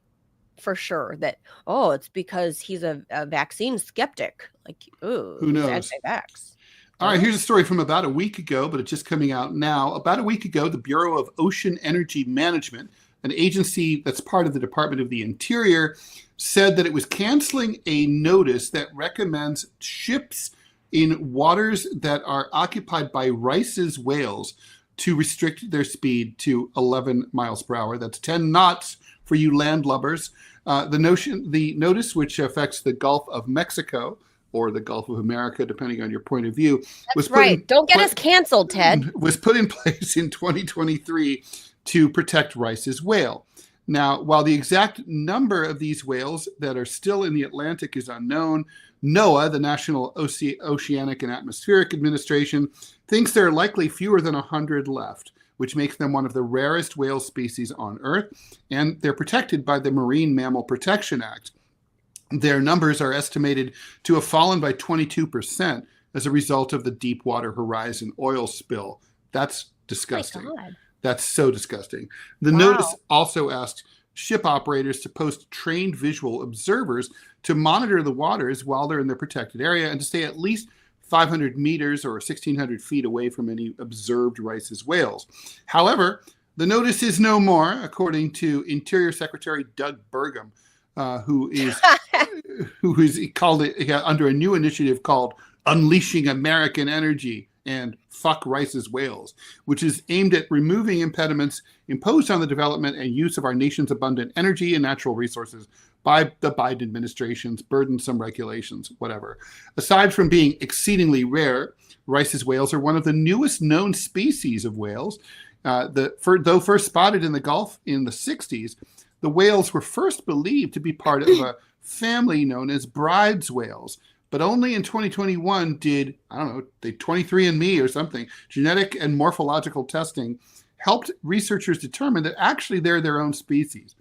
for sure that, oh, it's because he's a vaccine skeptic. Like, ooh, who knows? Anti-vax. All right, here's a story from about a week ago, but it's just coming out now. About a week ago, the Bureau of Ocean Energy Management, an agency that's part of the Department of the Interior, said that it was canceling a notice that recommends ships in waters that are occupied by Rice's whales to restrict their speed to 11 miles per hour. That's 10 knots for you landlubbers. The notice, which affects the Gulf of Mexico or the Gulf of America, depending on your point of view, That's right. Don't get us canceled, Ted. Was put in place in 2023 to protect Rice's whale. Now, while the exact number of these whales that are still in the Atlantic is unknown, NOAA, the National Oceanic and Atmospheric Administration, thinks there are likely fewer than 100 left, which makes them one of the rarest whale species on Earth, and they're protected by the Marine Mammal Protection Act. Their numbers are estimated to have fallen by 22% as a result of the Deepwater Horizon oil spill. That's disgusting. Oh my God. That's so disgusting. The notice also asked ship operators to post trained visual observers to monitor the waters while they're in their protected area and to stay at least 500 meters or 1,600 feet away from any observed Rice's whales. However, the notice is no more, according to Interior Secretary Doug Burgum, who is called it under a new initiative called Unleashing American Energy and Fuck Rice's Whales, which is aimed at removing impediments imposed on the development and use of our nation's abundant energy and natural resources by the Biden administration's burdensome regulations, whatever. Aside from being exceedingly rare, Rice's whales are one of the newest known species of whales. Though first spotted in the Gulf in the 60s, the whales were first believed to be part of a family known as bride's whales. But only in 2021 did, the 23andMe or something, genetic and morphological testing helped researchers determine that actually they're their own species.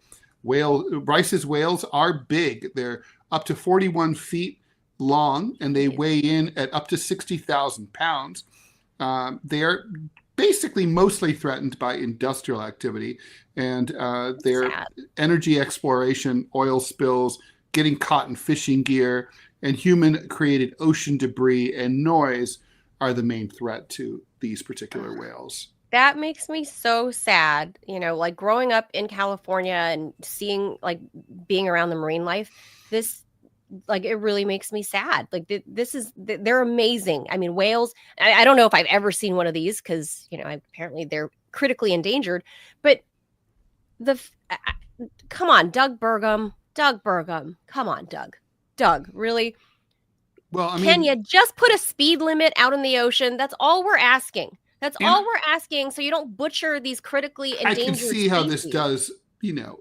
Rice's whales are big. They're up to 41 feet long, and they weigh in at up to 60,000 pounds. They are basically mostly threatened by industrial activity, and their energy exploration, oil spills, getting caught in fishing gear, and human-created ocean debris and noise are the main threat to these particular whales. That makes me so sad. Like growing up in California and seeing, like, being around the marine life, this, like, it really makes me sad. Like, they're amazing. I mean, whales, I don't know if I've ever seen one of these because, apparently they're critically endangered. But come on, Doug Burgum. Come on, Doug, really? Well, I mean, can you just put a speed limit out in the ocean? That's all we're asking. So you don't butcher these critically endangered I can see how this does,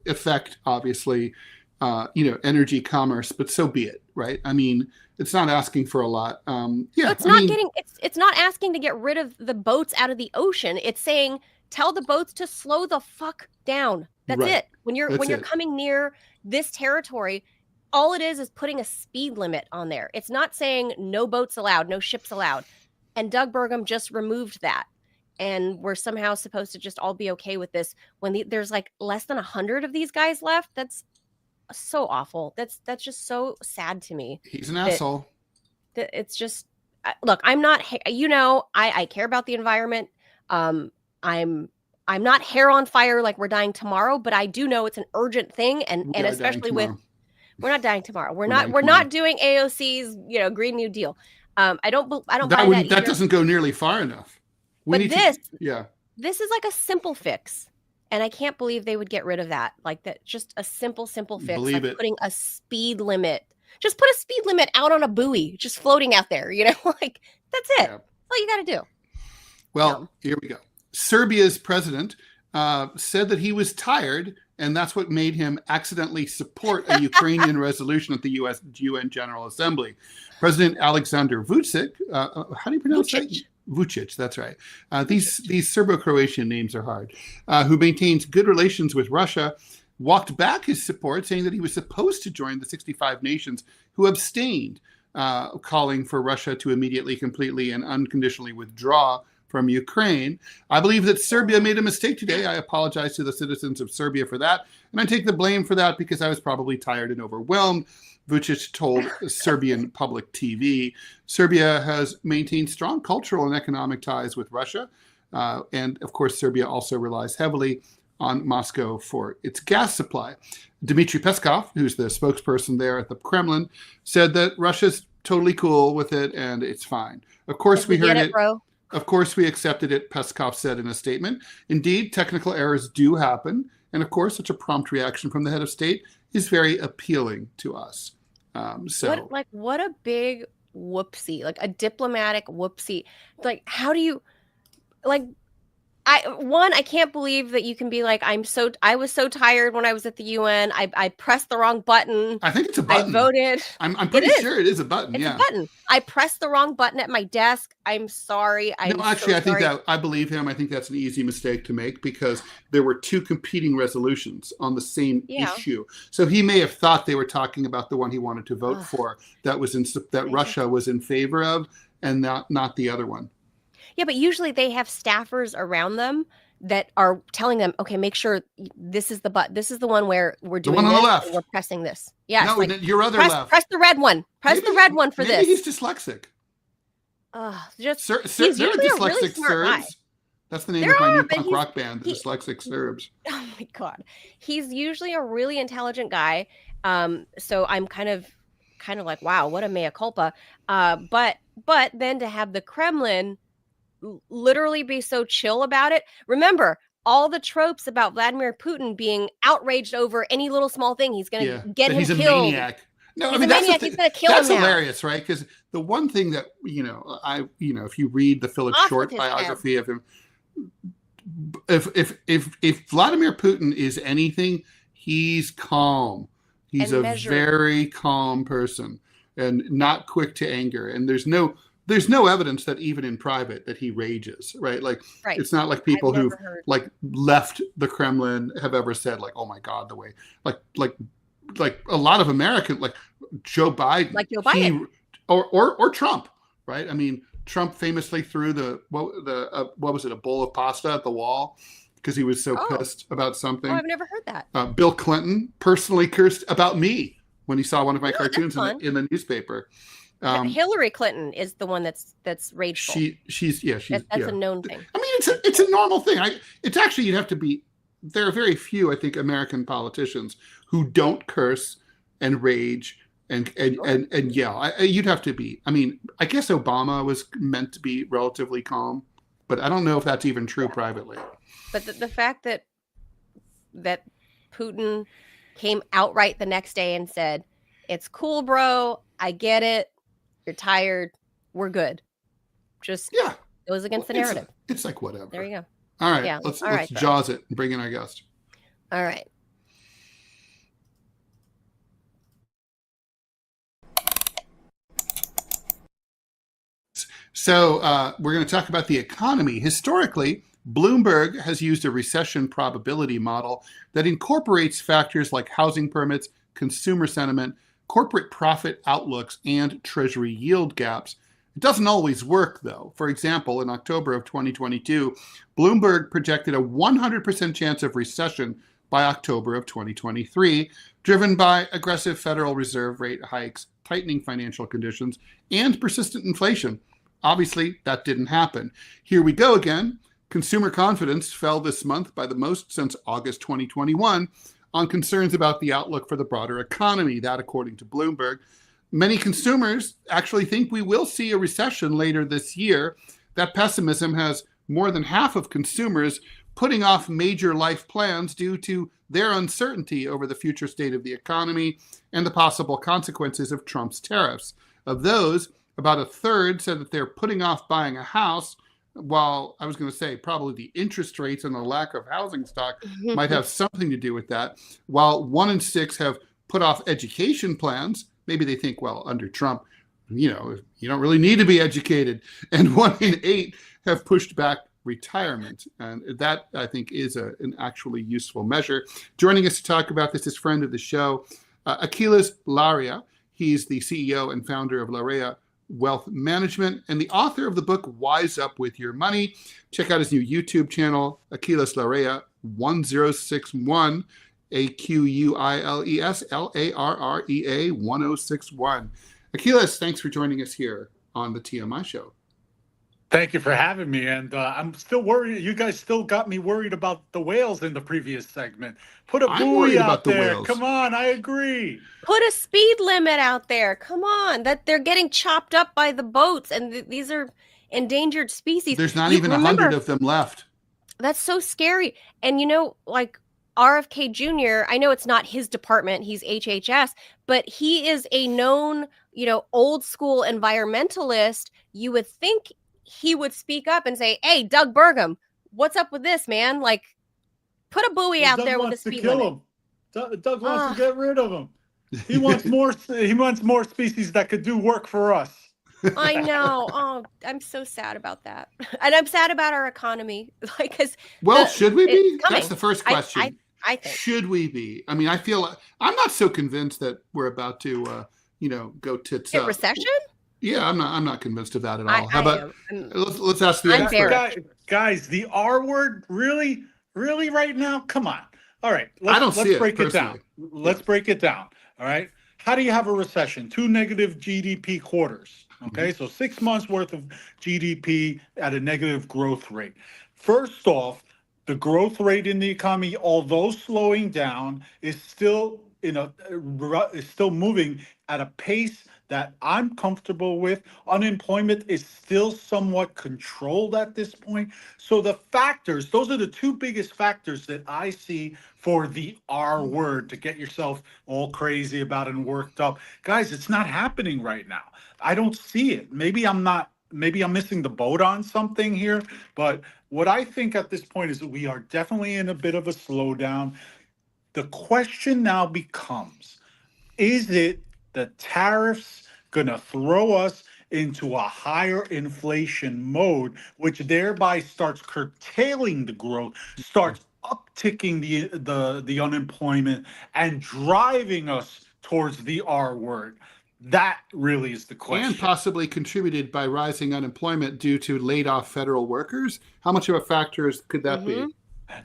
affect, obviously, energy commerce, but so be it, right? I mean, it's not asking for a lot. It's not asking to get rid of the boats out of the ocean. It's saying, tell the boats to slow the fuck down. That's it. When you're coming near this territory, all it is putting a speed limit on there. It's not saying no boats allowed, no ships allowed. And Doug Burgum just removed that. And we're somehow supposed to just all be okay with this when there's like less than 100 of these guys left. That's so awful. That's just so sad to me. He's an asshole. It's just, look, I'm not, I care about the environment. I'm not hair on fire like we're dying tomorrow, but I do know it's an urgent thing. And especially we're not dying tomorrow. We're not doing AOC's, Green New Deal. I don't buy that. That doesn't go nearly far enough. This is like a simple fix. And I can't believe they would get rid of that. Like that, just a simple fix. Putting a speed limit. Just put a speed limit out on a buoy, just floating out there, like that's it. Yeah. That's all you got to do. Well, here we go. Serbia's president said that he was tired, and that's what made him accidentally support a Ukrainian resolution at the UN General Assembly. President Alexander Vučić, how do you pronounce that? Vučić, that's right. These Serbo-Croatian names are hard. Who maintains good relations with Russia, walked back his support, saying that he was supposed to join the 65 nations who abstained, calling for Russia to immediately, completely, and unconditionally withdraw from Ukraine. I believe that Serbia made a mistake today. I apologize to the citizens of Serbia for that, and I take the blame for that because I was probably tired and overwhelmed, Vučić told Serbian public TV. Serbia has maintained strong cultural and economic ties with Russia, and of course, Serbia also relies heavily on Moscow for its gas supply. Dmitry Peskov, who's the spokesperson there at the Kremlin, said that Russia's totally cool with it and it's fine. Of course, we heard it. Bro. Of course, we accepted it, Peskov said in a statement. Indeed, technical errors do happen. And of course, such a prompt reaction from the head of state is very appealing to us. What a big whoopsie, like a diplomatic whoopsie. Like, how do you, like, I can't believe that you can be like, I was so tired when I was at the UN. I pressed the wrong button. I think it's a button. I voted. I'm pretty sure it is a button. It's a button. I pressed the wrong button at my desk. I'm sorry. I think that I believe him. I think that's an easy mistake to make because there were two competing resolutions on the same issue. So he may have thought they were talking about the one he wanted to vote for that was Russia was in favor of, and not the other one. Yeah, but usually they have staffers around them that are telling them, okay, make sure this is the one where we're doing the one on the left. And we're pressing this. Yeah, no, like, your other left. Press the red one. The red one for this. Maybe he's dyslexic. He's usually a really smart guy. That's the name of my new punk rock band, the Dyslexic Serbs. Oh my God, he's usually a really intelligent guy. So I'm kind of like, wow, what a mea culpa. But then to have the Kremlin literally be so chill about it. Remember all the tropes about Vladimir Putin being outraged over any little small thing. He's going to get him he's killed. He's a maniac. No, he's a maniac. He's going to kill him. That's hilarious, right? Because the one thing that if you read the Philip Short biography of him, if Vladimir Putin is anything, he's calm. He's a very calm person and not quick to anger. And there's no evidence that even in private that he rages, right? It's not like people who've like left the Kremlin have ever said like, oh my God, the way like a lot of American, like Joe Biden, or Trump, right? I mean, Trump famously threw what was it, a bowl of pasta at the wall because he was so pissed about something. Oh, I've never heard that. Bill Clinton personally cursed about me when he saw one of my cartoons in the newspaper. Hillary Clinton is the one that's rageful. That's a known thing. I mean, it's a normal thing. It's actually, you'd have to be. There are very few, I think, American politicians who don't curse and rage and yell. You'd have to be. I mean, I guess Obama was meant to be relatively calm, but I don't know if that's even true privately. But the fact that Putin came outright the next day and said, "It's cool, bro. I get it. You're tired. We're good." Just goes against the narrative. It's like whatever. There you go. All right. Yeah. Let's jaws it and bring in our guest. All right. So we're going to talk about the economy. Historically, Bloomberg has used a recession probability model that incorporates factors like housing permits, consumer sentiment, corporate profit outlooks, and Treasury yield gaps. It doesn't always work, though. For example, in October of 2022, Bloomberg projected a 100% chance of recession by October of 2023, driven by aggressive Federal Reserve rate hikes, tightening financial conditions, and persistent inflation. Obviously, that didn't happen. Here we go again. Consumer confidence fell this month by the most since August 2021 on concerns about the outlook for the broader economy, that according to Bloomberg. Many consumers actually think we will see a recession later this year. That pessimism has more than half of consumers putting off major life plans due to their uncertainty over the future state of the economy and the possible consequences of Trump's tariffs. Of those, about a third said that they're putting off buying a house, while I was going to say probably the interest rates and the lack of housing stock might have something to do with that, while 1 in 6 have put off education plans. Maybe they think, well, under Trump, you don't really need to be educated. And 1 in 8 have pushed back retirement. And that, I think, is an actually useful measure. Joining us to talk about this is friend of the show, Achilles Laria. He's the CEO and founder of Laria Wealth Management and the author of the book Wise Up With Your Money. Check out his new YouTube channel, Achilles Laria 1061. Aquiles Larrea 1061. Achilles, thanks for joining us here on the TMI show. Thank you for having me. And I'm still worried. You guys still got me worried about the whales in the previous segment. Put a buoy out there. Come on, I agree. Put a speed limit out there. Come on. That they're getting chopped up by the boats. And these are endangered species. There's not You even remember, 100 of them left. that's so scary. And like RFK Jr., I know it's not his department, he's HHS, but he is a known, old school environmentalist. You would think he would speak up and say, hey, Doug Burgum, what's up with this, man? Like, put a buoy out Doug there with a wants to speed kill limit. him. Doug wants to get rid of him. He wants more. He wants more species that could do work for us. I know. Oh, I'm so sad about that, and I'm sad about our economy. Like, should we be? That's the first question. I think. Should we be? I mean, I feel I'm not so convinced that we're about to, go tits up. Recession? Yeah, I'm not convinced of that at all. How about let's ask the expert. Guys, the R word, really right now? Come on. All right, let's break it down. Let's break it down. All right. How do you have a recession? 2 negative GDP quarters. Okay, so 6 months worth of GDP at a negative growth rate. First off, the growth rate in the economy, although slowing down, is still moving at a pace that I'm comfortable with. Unemployment is still somewhat controlled at this point. So the factors, those are the 2 biggest factors that I see for the R word to get yourself all crazy about and worked up. Guys, it's not happening right now. I don't see it. Maybe I'm missing the boat on something here, but what I think at this point is that we are definitely in a bit of a slowdown. The question now becomes, is it the tariffs going to throw us into a higher inflation mode, which thereby starts curtailing the growth, starts upticking the unemployment, and driving us towards the R word? That really is the question. And possibly contributed by rising unemployment due to laid off federal workers. How much of a factor could that be?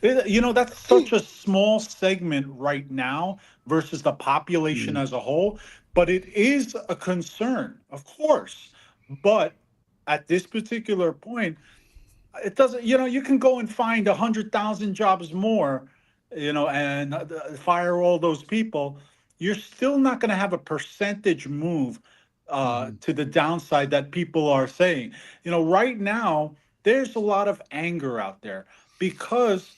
That's such a small segment right now versus the population as a whole, but it is a concern, of course. But at this particular point, it doesn't, you can go and find 100,000 jobs more, and fire all those people. You're still not going to have a percentage move to the downside that people are saying. Right now, there's a lot of anger out there because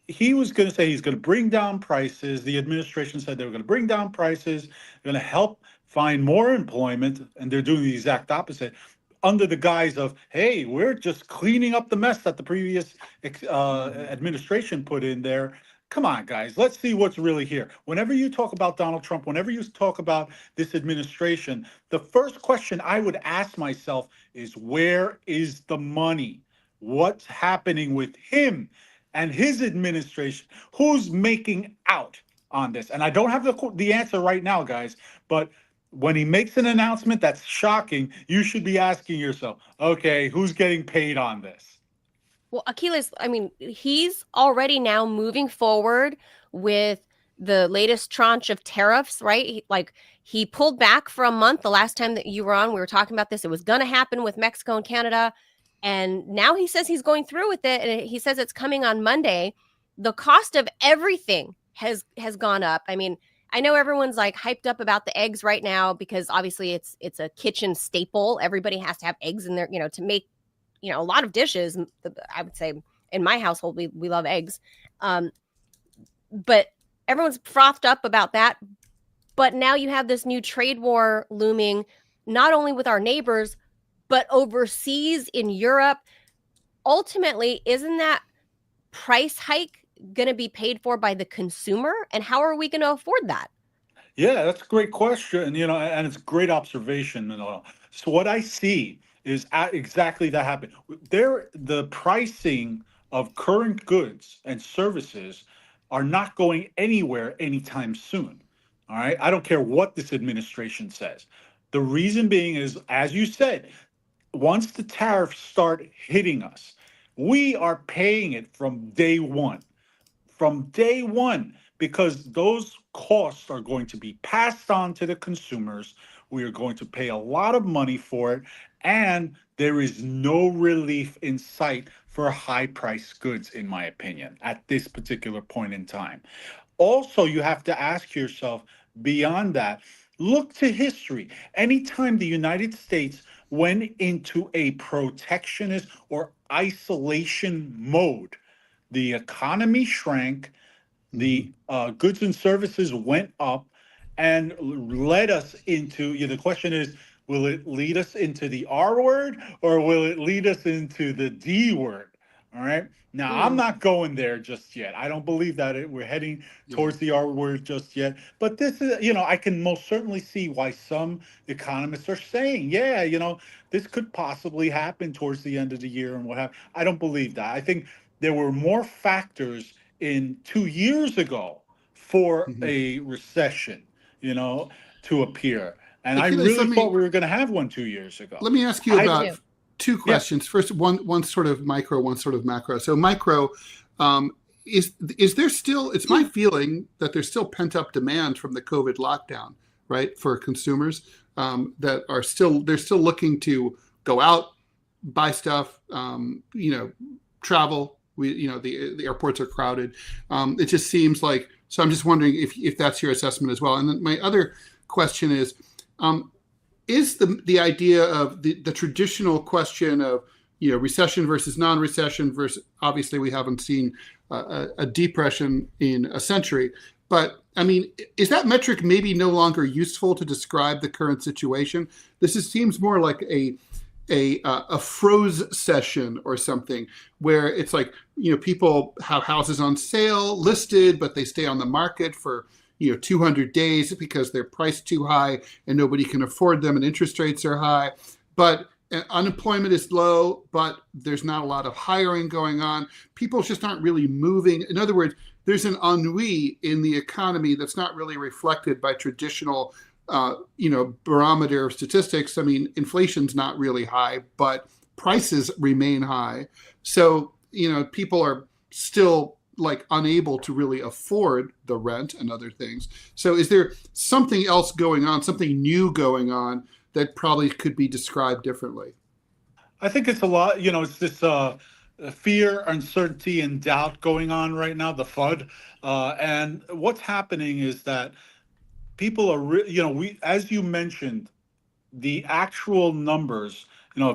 he was going to say he's going to bring down prices. The administration said they were going to bring down prices, going to help find more employment, and they're doing the exact opposite under the guise of, hey, we're just cleaning up the mess that the previous administration put in there. Come on, guys, let's see what's really here. Whenever you talk about Donald Trump, whenever you talk about this administration, the first question I would ask myself is, where is the money? What's happening with him and his administration? Who's making out on this? And I don't have the answer right now, guys, but when he makes an announcement that's shocking, you should be asking yourself, okay, who's getting paid on this? Well, Achilles, I mean, he's already now moving forward with the latest tranche of tariffs, right? He pulled back for a month. The last time that you were on, we were talking about this. It was going to happen with Mexico and Canada. And now he says he's going through with it. And he says it's coming on Monday. The cost of everything has gone up. I mean, I know everyone's like hyped up about the eggs right now because obviously it's a kitchen staple. Everybody has to have eggs in there, to make, a lot of dishes. I would say in my household, we love eggs. But everyone's frothed up about that. But now you have this new trade war looming, not only with our neighbors, but overseas in Europe. Ultimately, isn't that price hike going to be paid for by the consumer? And how are we going to afford that? Yeah, that's a great question, and it's a great observation. So what I see is exactly that happen. The pricing of current goods and services are not going anywhere anytime soon. All right. I don't care what this administration says. The reason being is, as you said, once the tariffs start hitting us, we are paying it from day one. From day one, because those costs are going to be passed on to the consumers. We are going to pay a lot of money for it, and there is no relief in sight for high-priced goods, in my opinion, at this particular point in time. Also, you have to ask yourself, beyond that, look to history. Anytime the United States went into a protectionist or isolation mode. The economy shrank, the goods and services went up, and led us into, the question is, will it lead us into the R word, or will it lead us into the D word? All right. Now, I'm Mm. not going there just yet. I don't believe that we're heading towards the R word just yet. But this is, I can most certainly see why some economists are saying, yeah, this could possibly happen towards the end of the year and what have. I don't believe that. I think there were more factors in 2 years ago for Mhm. a recession, to appear. And I Achilles, really thought we were going to have one 2 years ago. let me ask you Me I, about too. two yeah, questions. First, one sort of micro, one sort of macro. So micro, um, is there still? It's my feeling that there's still pent up demand from the COVID lockdown, right, for consumers that are still they're still looking to go out, buy stuff, travel. The airports are crowded. It just seems like. So I'm just wondering if that's your assessment as well. And then my other question um, is the idea of the traditional question of recession versus non-recession versus, obviously we haven't seen a depression in a century, but I mean, is that metric maybe no longer useful to describe the current situation? Seems more like a froze session or something, where it's like people have houses on sale listed, but they stay on the market for 200 days because they're priced too high and nobody can afford them and interest rates are high, but unemployment is low, but there's not a lot of hiring going on. People just aren't really moving. In other words, there's an ennui in the economy that's not really reflected by traditional barometer statistics. I mean, inflation's not really high, but prices remain high. So, people are still like unable to really afford the rent and other things. So is there something else going on, something new going on that probably could be described differently? I think it's a lot, it's this fear, uncertainty, and doubt going on right now, the FUD. And what's happening is that people are, as you mentioned, the actual numbers,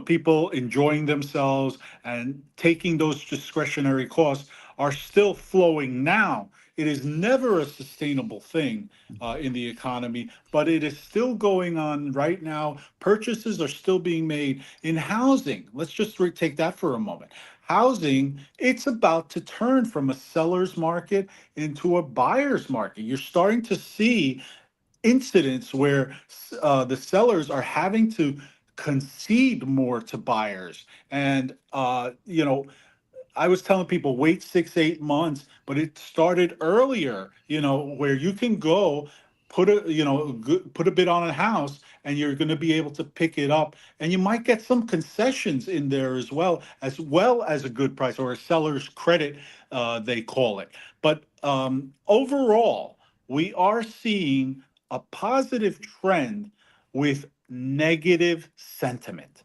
people enjoying themselves and taking those discretionary costs are still flowing now. It is never a sustainable thing in the economy, but it is still going on right now. Purchases are still being made in housing. Let's just take that for a moment. Housing, it's about to turn from a seller's market into a buyer's market. You're starting to see incidents where the sellers are having to concede more to buyers. And, I was telling people wait 6, 8 months, but it started earlier, where you can go put a bid on a house and you're going to be able to pick it up, and you might get some concessions in there as a good price or a seller's credit, they call it. But overall, we are seeing a positive trend with negative sentiment.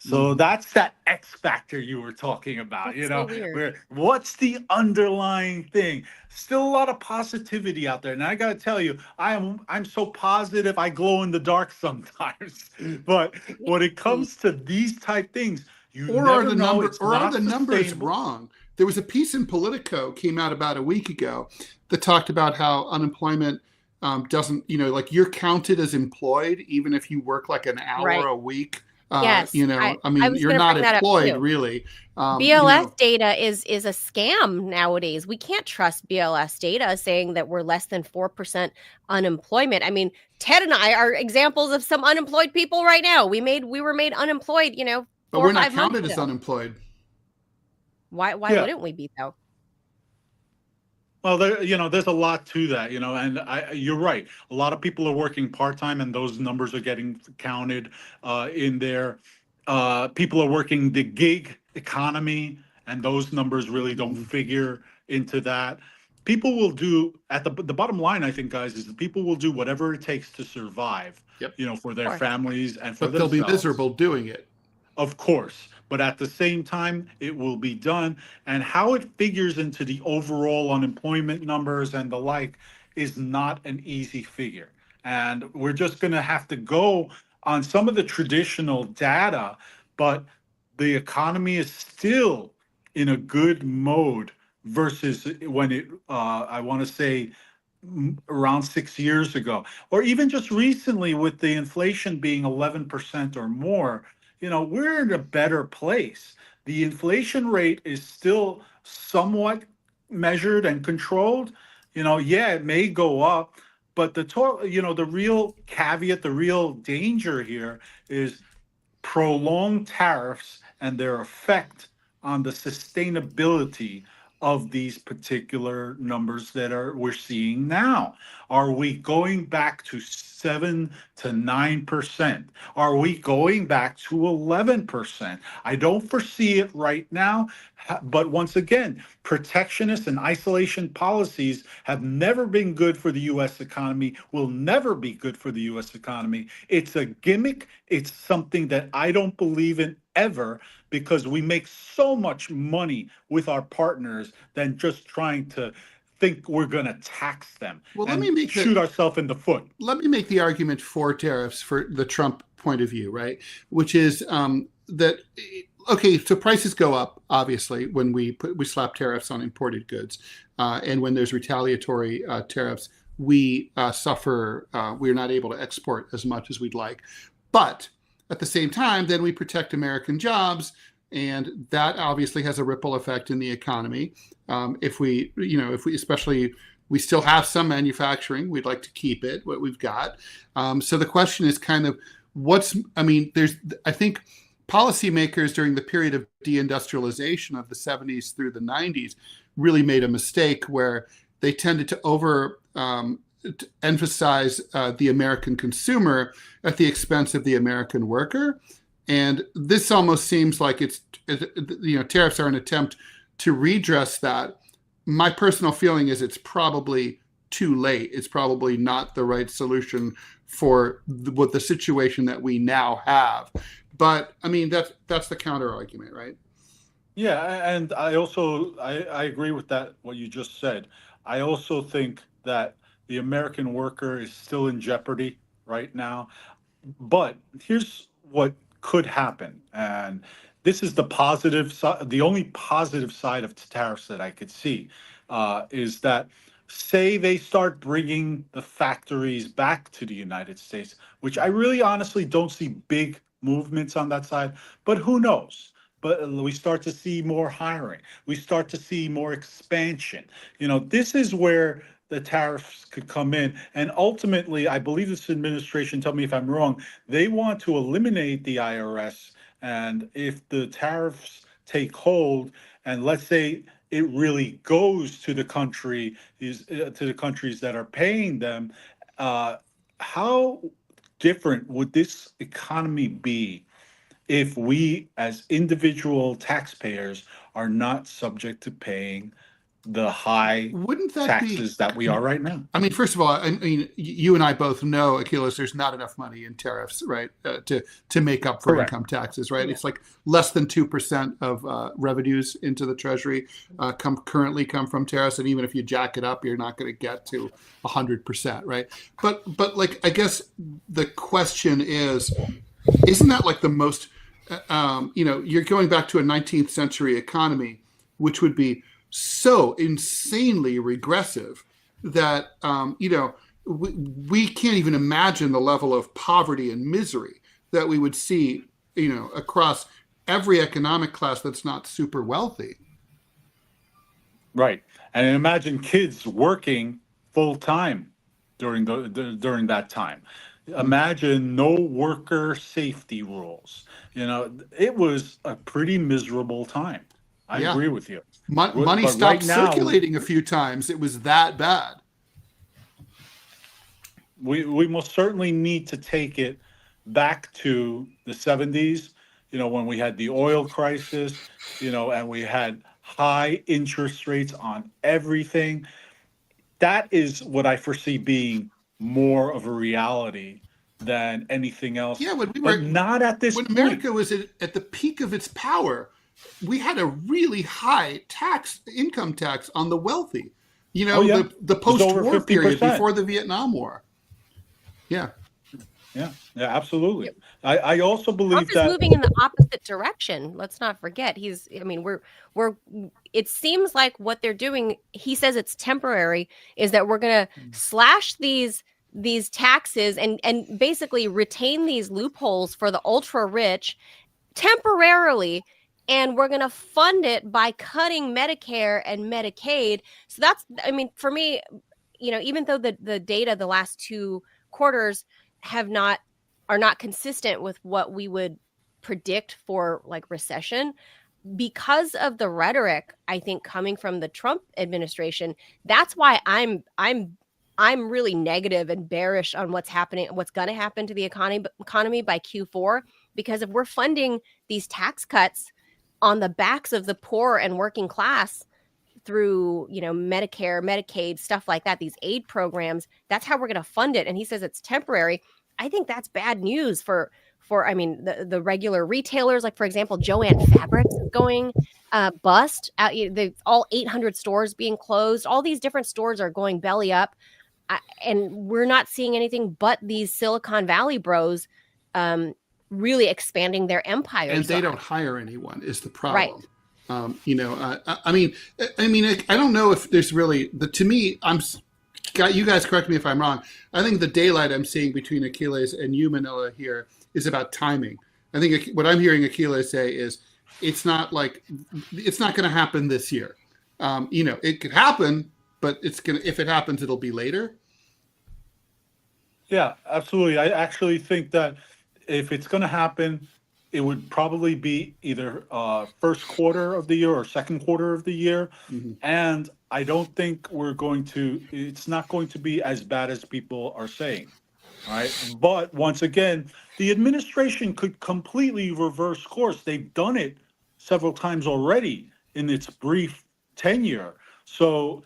So Mm-hmm. that's that X factor you were talking about, That's so weird. where what's the underlying thing? Still a lot of positivity out there. And I gotta tell you, I'm so positive I glow in the dark sometimes. But when it Me. comes to these type things, you Or are never the know. number It's or are not the numbers sustainable. wrong? There was a piece in Politico came out about a week ago that talked about how unemployment doesn't, like you're counted as employed even if you work like an hour Right. a week. Yes. I I mean, was you're going to not bring that up employed too. really. BLS data is a scam nowadays. We can't trust BLS data saying that we're less than 4% unemployment. I mean, Ted and I are examples of some unemployed people right now. We were made unemployed, but 4 or we're not 5 months counted as ago. unemployed. Why Yeah. wouldn't we be though? Well, there's a lot to that, and you're right. A lot of people are working part-time, and those numbers are getting counted in there. People are working the gig economy, and those numbers really don't Mm-hmm. figure into that. People will do at the bottom line, I think, guys, is that people will do whatever it takes to survive, Yep. for Of their course. families and for But they'll be themselves. miserable doing it. Of course, but at the same time, it will be done. And how it figures into the overall unemployment numbers and the like is not an easy figure. And we're just going to have to go on some of the traditional data, but the economy is still in a good mode versus when it, I want to say, around 6 years ago, or even just recently with the inflation being 11% or more. We're in a better place. The inflation rate is still somewhat measured and controlled. Yeah, it may go up, but the real caveat, the real danger here is prolonged tariffs and their effect on the sustainability of these particular numbers that we're seeing now. Are we going back to 7 to 9%? Are we going back to 11%? I don't foresee it right now, but once again, protectionist and isolation policies have never been good for the US economy, will never be good for the US economy. It's a gimmick. It's something that I don't believe in ever, because we make so much money with our partners than just trying to think we're going to tax them and shoot ourselves in the foot. Let me make the argument for tariffs for the Trump point of view, right? Which is that, okay, so prices go up, obviously, when we slap tariffs on imported goods. And when there's retaliatory tariffs, we suffer, we're not able to export as much as we'd like. But at the same time, then we protect American jobs, and that obviously has a ripple effect in the economy. If we especially, we still have some manufacturing, we'd like to keep it, what we've got. So the question is kind of I think policymakers during the period of deindustrialization of the 70s through the 90s really made a mistake where they tended to emphasize the American consumer at the expense of the American worker. And this almost seems like tariffs are an attempt to redress that. My personal feeling is it's probably too late. It's probably not the right solution for the situation that we now have. But I mean, that's the counter argument, right? Yeah, and I agree with that, what you just said. I also think that the American worker is still in jeopardy right now. But here's what could happen. And this is the positive side. The only positive side of tariffs that I could see is that, say they start bringing the factories back to the United States, which I really honestly don't see big movements on that side, but who knows? But we start to see more hiring. We start to see more expansion. This is where the tariffs could come in. And ultimately, I believe this administration, tell me if I'm wrong, they want to eliminate the IRS. And if the tariffs take hold, and let's say it really goes to the countries that are paying them, how different would this economy be if we as individual taxpayers are not subject to paying the high taxes that we are right now? I mean, first of all, I mean, you and I both know, Achilles, there's not enough money in tariffs, right, to make up for income taxes, right? Yeah. It's like less than 2% of revenues into the Treasury currently come from tariffs, and even if you jack it up, you're not going to get to 100%, right? But like, I guess the question is, isn't that like the most, you're going back to a 19th century economy, which would be so insanely regressive that we can't even imagine the level of poverty and misery that we would see across every economic class that's not super wealthy. Right. And imagine kids working full time during that time. Imagine no worker safety rules. It was a pretty miserable time. I agree with you. Money stopped circulating a few times. It was that bad. We most certainly need to take it back to the 70s, when we had the oil crisis, and we had high interest rates on everything. That is what I foresee being more of a reality than anything else. Yeah, but not at this point. When America was at the peak of its power, we had a really high income tax on the wealthy, the post-war period before the Vietnam War. Yeah. Yeah, absolutely. I also Trump believe is that. moving in the opposite direction. Let's not forget. I mean, we're, it seems like what they're doing, he says it's temporary, is that we're going to slash these taxes and basically retain these loopholes for the ultra rich temporarily, and we're going to fund it by cutting Medicare and Medicaid. So that's, I mean, for me, even though the data the last 2 quarters are not consistent with what we would predict for like recession, because of the rhetoric, I think, coming from the Trump administration, that's why I'm really negative and bearish on what's going to happen to the economy by Q4, because if we're funding these tax cuts on the backs of the poor and working class through, Medicare, Medicaid, stuff like that, these aid programs, that's how we're going to fund it. And he says it's temporary. I think that's bad news for I mean, the regular retailers, like for example, Joann Fabrics is going bust. All 800 stores being closed. All these different stores are going belly up, and we're not seeing anything but these Silicon Valley bros really expanding their empires. And they don't hire anyone is the problem. Right. I mean, I don't know if there's really to me. You guys correct me if I'm wrong. I think the daylight I'm seeing between Achilles and you, Manila, here is about timing. I think what I'm hearing Achilles say is it's not going to happen this year. It could happen, but if it happens, it'll be later. Yeah, absolutely. I actually think that if it's going to happen, it would probably be either first quarter of the year or second quarter of the year. Mm-hmm. And I don't think it's not going to be as bad as people are saying. Right. But once again, the administration could completely reverse course. They've done it several times already in its brief tenure. So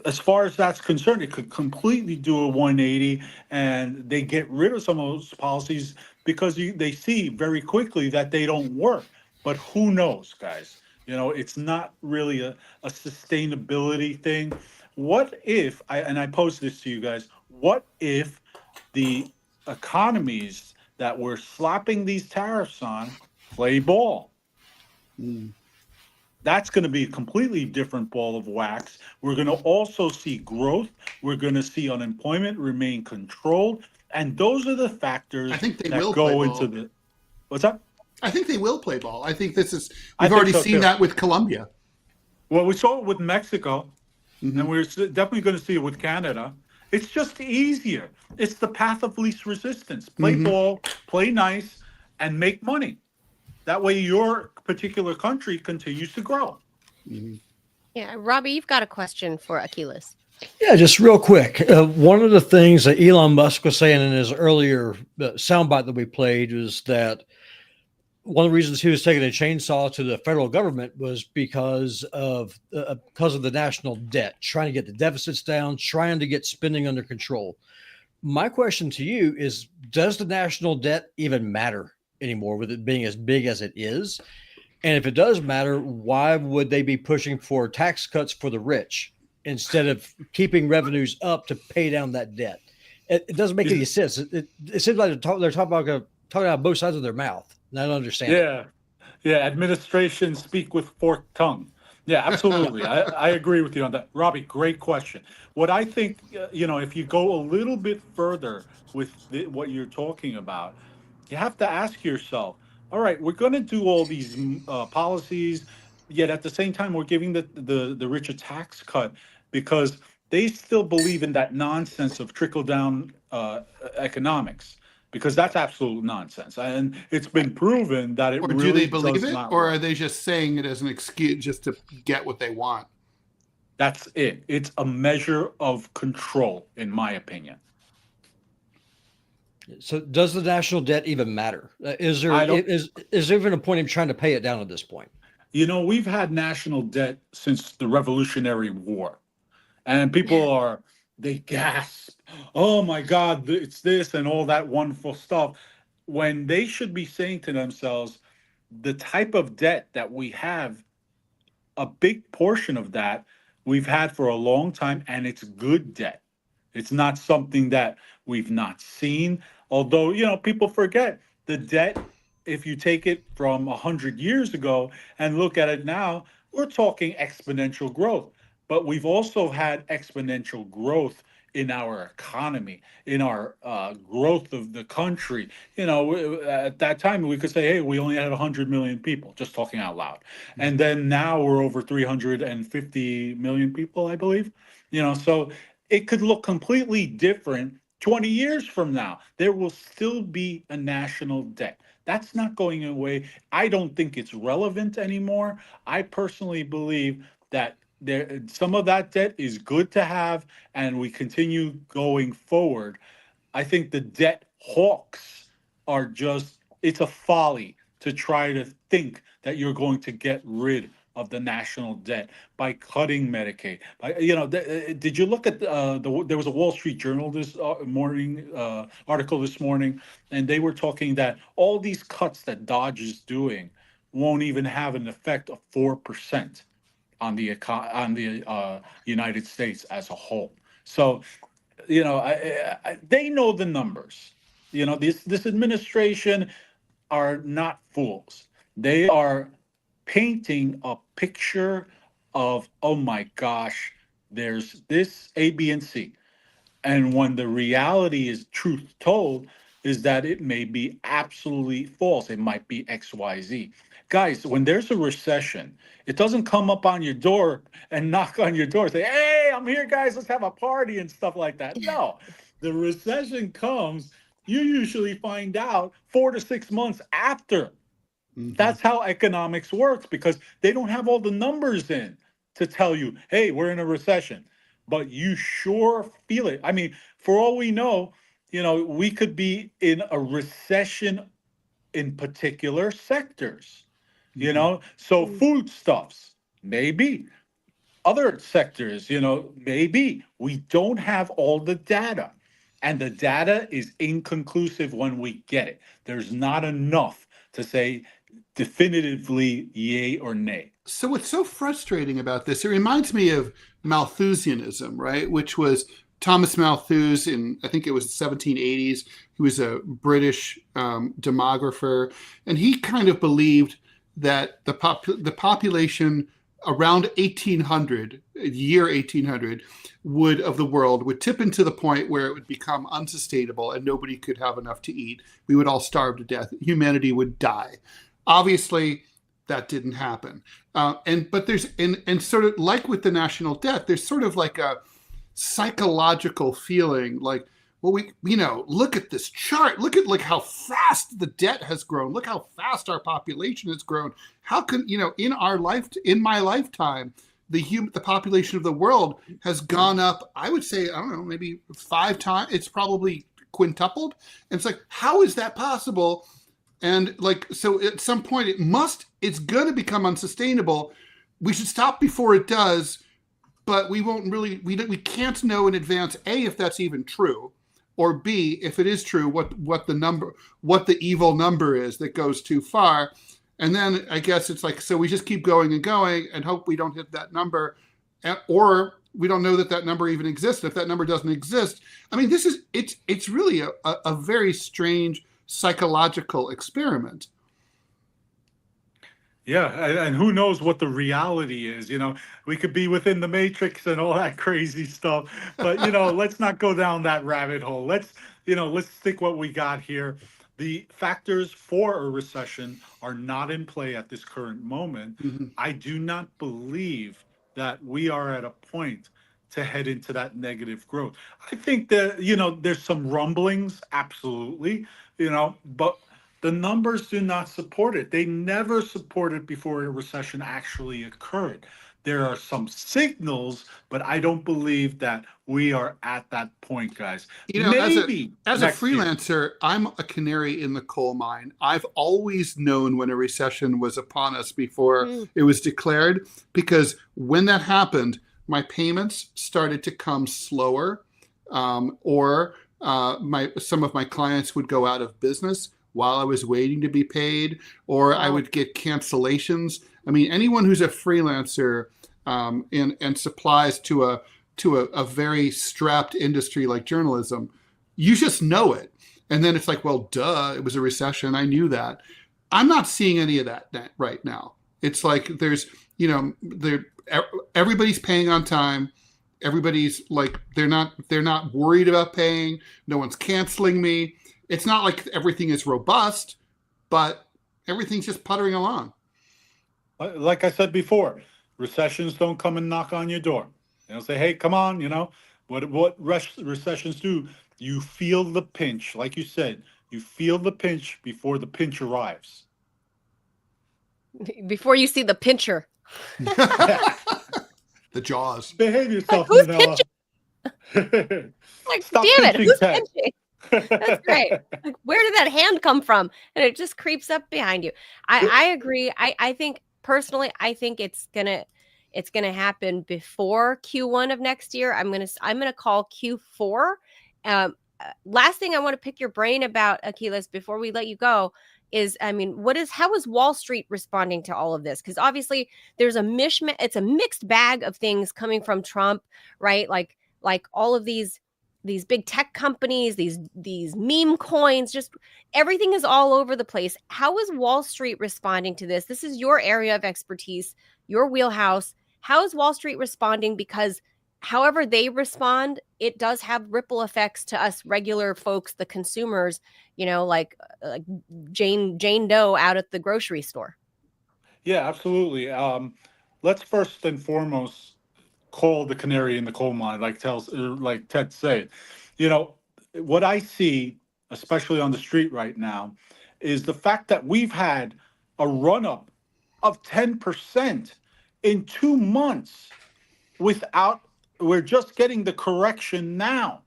as far as that's concerned, it could completely do a 180 and they get rid of some of those policies because they see very quickly that they don't work. But who knows, guys? It's not really a sustainability thing. What if, I pose this to you guys, what if the economies that we're slapping these tariffs on play ball? That's going to be a completely different ball of wax. We're going to also see growth. We're going to see unemployment remain controlled. And those are the factors I think they that will go play into ball. What's that? I think they will play ball. I think we've already seen that with Colombia. Well, we saw it with Mexico, and we're definitely going to see it with Canada. It's just easier. It's the path of least resistance. Play ball, play nice, and make money. That way your particular country continues to grow. Yeah, Robbie, you've got a question for Achilles. Yeah, just real quick. One of the things that Elon Musk was saying in his earlier soundbite that we played was that one of the reasons he was taking a chainsaw to the federal government was because of the national debt, trying to get the deficits down, trying to get spending under control. My question to you is, does the national debt even matter anymore with it being as big as it is? And if it does matter, why would they be pushing for tax cuts for the rich instead of keeping revenues up to pay down that debt? It doesn't make any sense. It seems like they're talking out both sides of their mouth. And I don't understand. Yeah. Administration speak with forked tongue. Yeah, absolutely. I agree with you on that. Robbie, great question. What I think, if you go a little bit further with what you're talking about, you have to ask yourself, all right, we're going to do all these policies, yet at the same time, we're giving the rich a tax cut because they still believe in that nonsense of trickle-down economics. Because that's absolute nonsense, and it's been proven that it. Or really do they believe it, or work. are they just saying it as an excuse just to get what they want? That's it. It's a measure of control, in my opinion. So, does the national debt even matter? Is there even a point in trying to pay it down at this point? We've had national debt since the Revolutionary War, and people they gasp. Oh my God, it's this and all that wonderful stuff, when they should be saying to themselves, the type of debt that we have, a big portion of that we've had for a long time, and it's good debt. It's not something that we've not seen. Although, people forget the debt, if you take it from 100 years ago and look at it now, we're talking exponential growth. But we've also had exponential growth in our economy, in our growth of the country. At that time, we could say, hey, we only had 100 million people, just talking out loud. And then now we're over 350 million people, I believe. So it could look completely different 20 years from now. There will still be a national debt. That's not going away. I don't think it's relevant anymore. I personally believe that some of that debt is good to have, and we continue going forward. I think the debt hawks are it's a folly to try to think that you're going to get rid of the national debt by cutting Medicaid. Did you look at there was a Wall Street Journal this morning article this morning, and they were talking that all these cuts that Dodge is doing won't even have an effect of 4% on the United States as a whole. So, they know the numbers. This administration are not fools. They are painting a picture of, oh my gosh, there's this A, B, and C. And when the reality is truth told, is that it may be absolutely false. It might be X, Y, Z. Guys, when there's a recession, it doesn't come up on your door and knock on your door and say, hey, I'm here, guys, let's have a party and stuff like that. No, the recession comes, you usually find out 4 to 6 months after. That's how economics works, because they don't have all the numbers in to tell you, hey, we're in a recession. But you sure feel it. I mean, for all we know, we could be in a recession in particular sectors, so foodstuffs, maybe. Other sectors, maybe. We don't have all the data. And the data is inconclusive when we get it. There's not enough to say definitively yay or nay. So what's so frustrating about this, it reminds me of Malthusianism, right? Which was Thomas Malthus in, I think it was the 1780s. He was a British demographer, and he kind of believed that the population around 1800, year 1800, of the world would tip into the point where it would become unsustainable and nobody could have enough to eat. We would all starve to death. Humanity would die. Obviously, that didn't happen. But there's, and sort of like with the national debt, there's sort of like a psychological feeling like, well, look at this chart. Look at how fast the debt has grown. Look how fast our population has grown. How can, in my lifetime, the population of the world has gone up, I would say, I don't know, maybe 5 times. It's probably quintupled. And it's like, how is that possible? And so at some point it's going to become unsustainable. We should stop before it does, but we can't know in advance, A, if that's even true, or B, if it is true, what the evil number is that goes too far. And then I guess it's like, so we just keep going and going and hope we don't hit that number, or we don't know that number even exists. If that number doesn't exist, I mean, it's really a very strange psychological experiment. Yeah, and who knows what the reality is? We could be within the matrix and all that crazy stuff, but let's not go down that rabbit hole. Let's stick what we got here. The factors for a recession are not in play at this current moment. Mm-hmm. I do not believe that we are at a point to head into that negative growth. I think that, there's some rumblings, absolutely, but the numbers do not support it. They never supported before a recession actually occurred. There are some signals, but I don't believe that we are at that point, guys. Maybe as a freelancer, year. I'm a canary in the coal mine. I've always known when a recession was upon us before it was declared, because when that happened, my payments started to come slower, or some of my clients would go out of business while I was waiting to be paid, or I would get cancellations. I mean, anyone who's a freelancer and supplies to a very strapped industry like journalism you just know it. And then it's like, well, duh, it was a recession. I knew that. I'm not seeing any of that right now. It's like there's, everybody's paying on time. Everybody's like, they're not worried about paying. No one's canceling me. It's not like everything is robust, but everything's just puttering along. Like I said before, recessions don't come and knock on your door. They don't say, hey, come on, what recessions do, you feel the pinch. Like you said, you feel the pinch before the pinch arrives. Before you see the pincher. The jaws. Behave yourself, Who's Manila. Like, Stop damn it, pinching, who's Ted. pinching? That's great. Like, where did that hand come from? And it just creeps up behind you. I agree. I think personally, I think it's gonna happen before Q1 of next year. I'm gonna call Q4. Last thing I want to pick your brain about, Achilles, before we let you go, is, I mean, how is Wall Street responding to all of this? Because obviously there's a mishmash. It's a mixed bag of things coming from Trump, right? Like all of these big tech companies, these meme coins, just everything is all over the place. How is Wall Street responding to this? This is your area of expertise, your wheelhouse. How is Wall Street responding? Because however they respond, it does have ripple effects to us regular folks, the consumers, like Jane Doe out at the grocery store. Yeah, absolutely. Let's first and foremost call the canary in the coal mine, like Ted said. What I see, especially on the street right now, is the fact that we've had a run-up of 10% in 2 months we're just getting the correction now,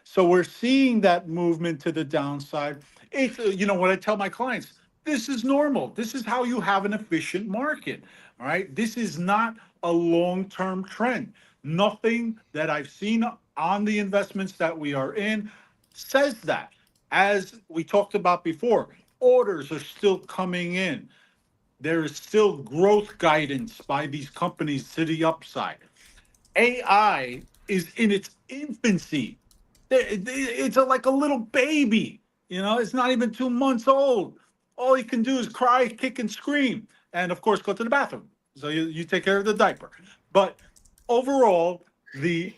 so we're seeing that movement to the downside. It's, what I tell my clients, this is normal. This is how you have an efficient market. All right. This is not a long-term trend. Nothing that I've seen on the investments that we are in says that. As we talked about before, orders are still coming in. There is still growth guidance by these companies to the upside. AI is in its infancy. It's like a little baby. It's not even 2 months old. All he can do is cry, kick, and scream, and of course go to the bathroom. So you take care of the diaper. But overall, the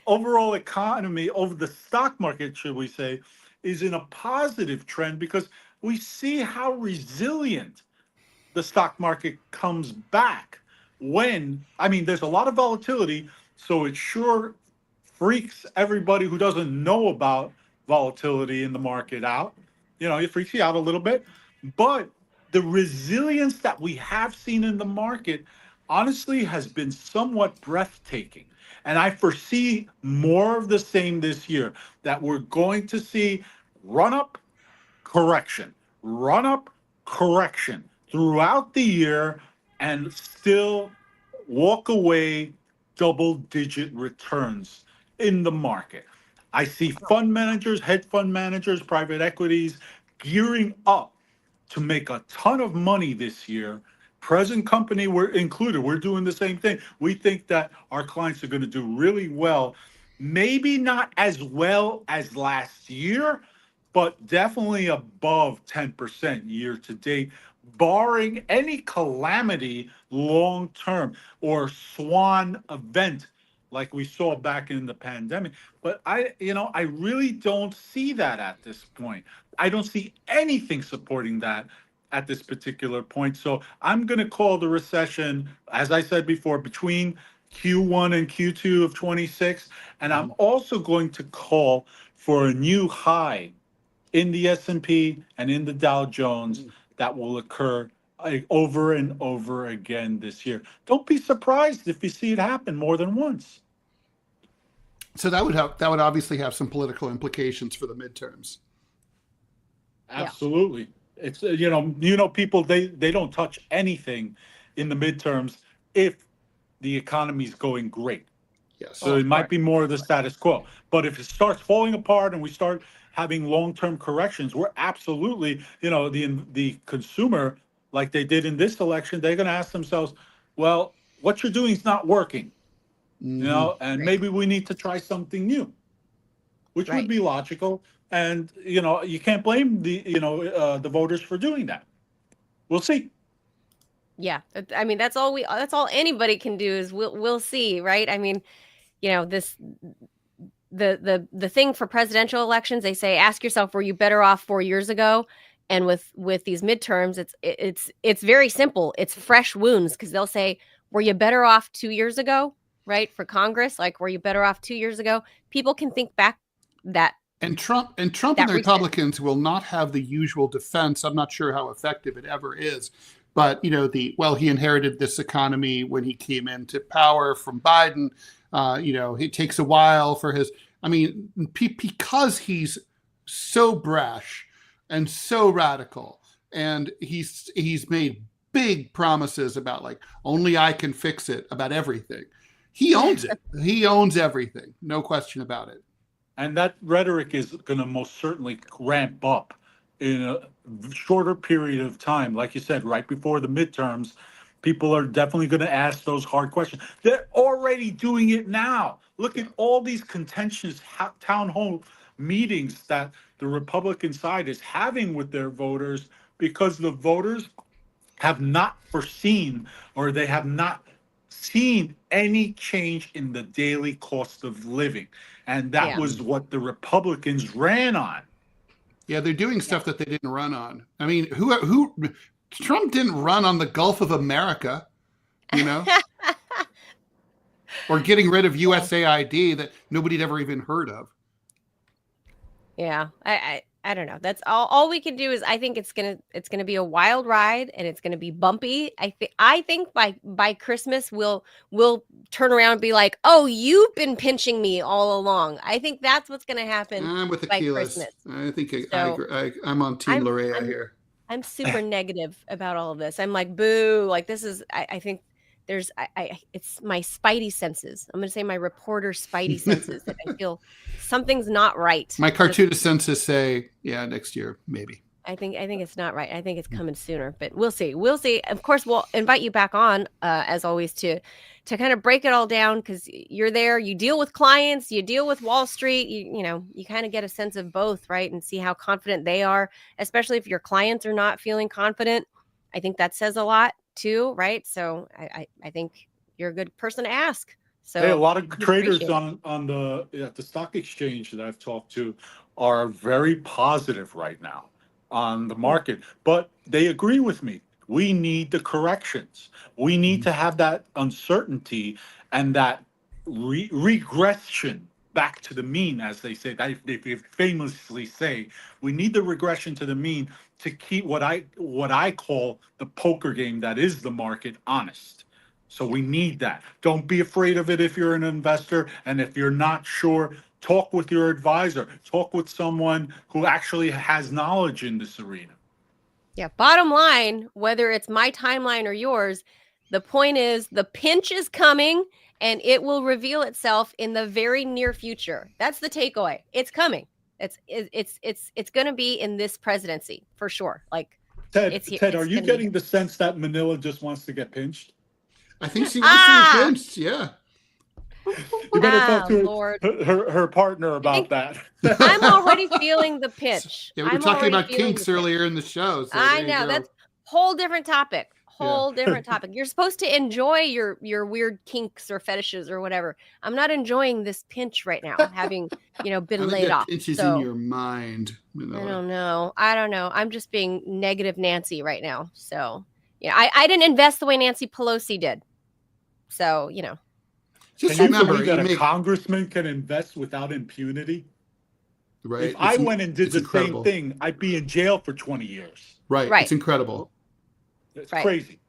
overall economy over the stock market, should we say, is in a positive trend because we see how resilient the stock market comes back there's a lot of volatility, so it sure freaks everybody who doesn't know about volatility in the market out. It freaks you out a little bit, but the resilience that we have seen in the market honestly has been somewhat breathtaking. And I foresee more of the same this year, that we're going to see run up, correction throughout the year, and still walk away double-digit returns in the market. I see fund managers, hedge fund managers, private equities gearing up to make a ton of money this year. Present company, we're included. We're doing the same thing. We think that our clients are going to do really well. Maybe not as well as last year, but definitely above 10% year to date, barring any calamity long term or swan event like we saw back in the pandemic. But I really don't see that at this point. I don't see anything supporting that at this particular point. So I'm going to call the recession, as I said before, between Q1 and Q2 of 26. And I'm also going to call for a new high in the S&P and in the Dow Jones that will occur over and over again this year. Don't be surprised if you see it happen more than once. So that would obviously have some political implications for the midterms. Absolutely. It's people, they don't touch anything in the midterms if the economy's going great. Yes. So it might be more of the status quo. But if it starts falling apart and we start having long-term corrections, we're absolutely, the consumer, like they did in this election, they're going to ask themselves, well, what you're doing is not working, and maybe we need to try something new. which Right. would be logical. And, you can't blame the voters for doing that. We'll see. Yeah. I mean, that's all anybody can do is we'll see, right? I mean, this the thing for presidential elections, they say, ask yourself, were you better off 4 years ago? And with these midterms, it's very simple. It's fresh wounds, because they'll say, were you better off 2 years ago? Right? For Congress, like, were you better off 2 years ago? People can think back that. And Trump and That the recent. Republicans will not have the usual defense. I'm not sure how effective it ever is, but he inherited this economy when he came into power from Biden. It takes a while for his. I mean, because he's so brash and so radical, and he's made big promises about, like, only I can fix it, about everything. He owns it. He owns everything. No question about it. And that rhetoric is going to most certainly ramp up in a shorter period of time. Like you said, right before the midterms, people are definitely going to ask those hard questions. They're already doing it now. Look at all these contentious town hall meetings that the Republican side is having with their voters, because the voters have not foreseen, or they have not seen any change in the daily cost of living. And that was what the Republicans ran on. Yeah, they're doing stuff that they didn't run on. I mean, who Trump didn't run on the Gulf of America, or getting rid of USAID that nobody'd ever even heard of. Yeah, I don't know. That's all we can do is, I think it's gonna be a wild ride, and it's gonna be bumpy. I think by Christmas we'll turn around and be like, oh, you've been pinching me all along. I think that's what's gonna happen. I'm with by Aquiles. Christmas. I think So, I'm on Team Larea here. I'm super negative about all of this. I'm like, boo. Like, this is. I think there's. It's my spidey senses. I'm gonna say my reporter spidey senses that I feel something's not right. My cartoonist senses say, yeah, next year maybe. I think it's not right. I think it's coming sooner, but we'll see. We'll see. Of course, we'll invite you back on, as always, to kind of break it all down, because you're there. You deal with clients, you deal with Wall Street. You kind of get a sense of both, right? And see how confident they are, especially if your clients are not feeling confident. I think that says a lot too, right? So I think you're a good person to ask. So hey, a lot of traders on at the stock exchange that I've talked to are very positive right now on the market, but they agree with me. We need the corrections. We need to have that uncertainty and that regression back to the mean, as they say. They famously say, we need the regression to the mean to keep what I call the poker game that is the market honest. So we need that. Don't be afraid of it if you're an investor, and if you're not sure, talk with your advisor. Talk with someone who actually has knowledge in this arena. Yeah. Bottom line, whether it's my timeline or yours, the point is the pinch is coming, and it will reveal itself in the very near future. That's the takeaway. It's coming. It's going to be in this presidency for sure. Like, Ted, are you getting the sense that Manila just wants to get pinched? I think she wants to be pinched. Yeah. You better talk to her partner about that. I'm already feeling the pinch. Yeah, we were talking about kinks earlier in the show. So I know, that's whole different topic. Different topic. You're supposed to enjoy your weird kinks or fetishes or whatever. I'm not enjoying this pinch right now, having been laid off. Pinches in your mind. I don't know. I'm just being negative Nancy right now. So I didn't invest the way Nancy Pelosi did. So Just can remember you believe that a congressman can invest without impunity? Right. If I went and did the same thing, I'd be in jail for 20 years. Right. It's incredible. It's crazy.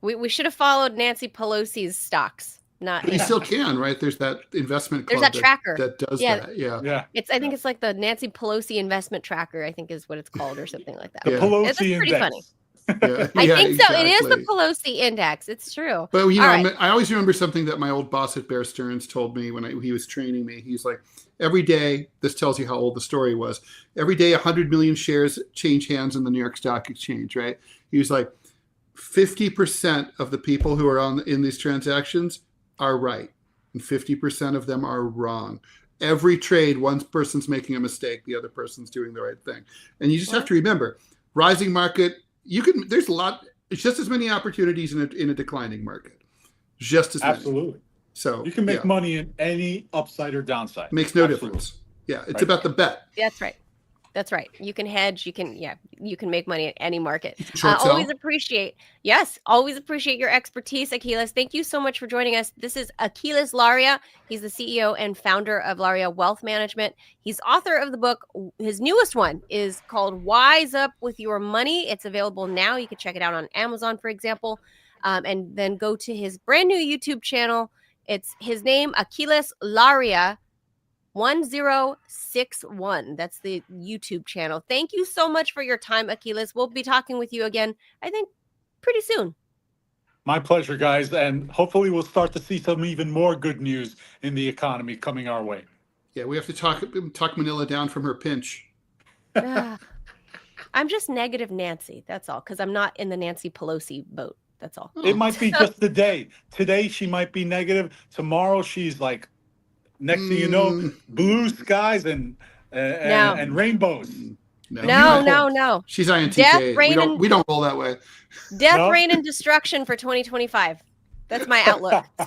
We should have followed Nancy Pelosi's stocks. But you still can, right? There's that investment club. There's that tracker that does that. Yeah. I think it's like the Nancy Pelosi investment tracker, I think is what it's called, or something like that. The Pelosi That's pretty index. funny. Yeah, I think so. exactly. It is the Pelosi index. It's true. But I always remember something that my old boss at Bear Stearns told me when he was training me. He's like, every day, this tells you how old the story was. Every day, 100 million shares change hands in the New York Stock Exchange. Right? He was like, 50% of the people who are in these transactions are right, and 50% of them are wrong. Every trade, one person's making a mistake, the other person's doing the right thing. And you just have to remember, rising market, there's it's just as many opportunities in a declining market. Just as many. Absolutely. So you can make money in any upside or downside. Makes no difference. Yeah, it's about the bet. That's right. That's right. You can hedge. You can make money in any market. Always appreciate your expertise, Achilles. Thank you so much for joining us. This is Achilles Laria. He's the CEO and founder of Laria Wealth Management. He's author of the book. His newest one is called Wise Up with Your Money. It's available now. You can check it out on Amazon, for example, and then go to his brand new YouTube channel. It's his name, Achilles Laria 1061. That's the YouTube channel. Thank you so much for your time, Achilles. We'll be talking with you again, I think, pretty soon. My pleasure, guys. And hopefully we'll start to see some even more good news in the economy coming our way. Yeah, we have to talk Manila down from her pinch. I'm just negative Nancy. That's all, because I'm not in the Nancy Pelosi boat. That's all. It might be just the day. Today she might be negative. Tomorrow she's like, next thing you know, blue skies and rainbows. No. She's INTJ. Death, rain, we don't roll that way. Death, rain, and destruction for 2025. That's my outlook. All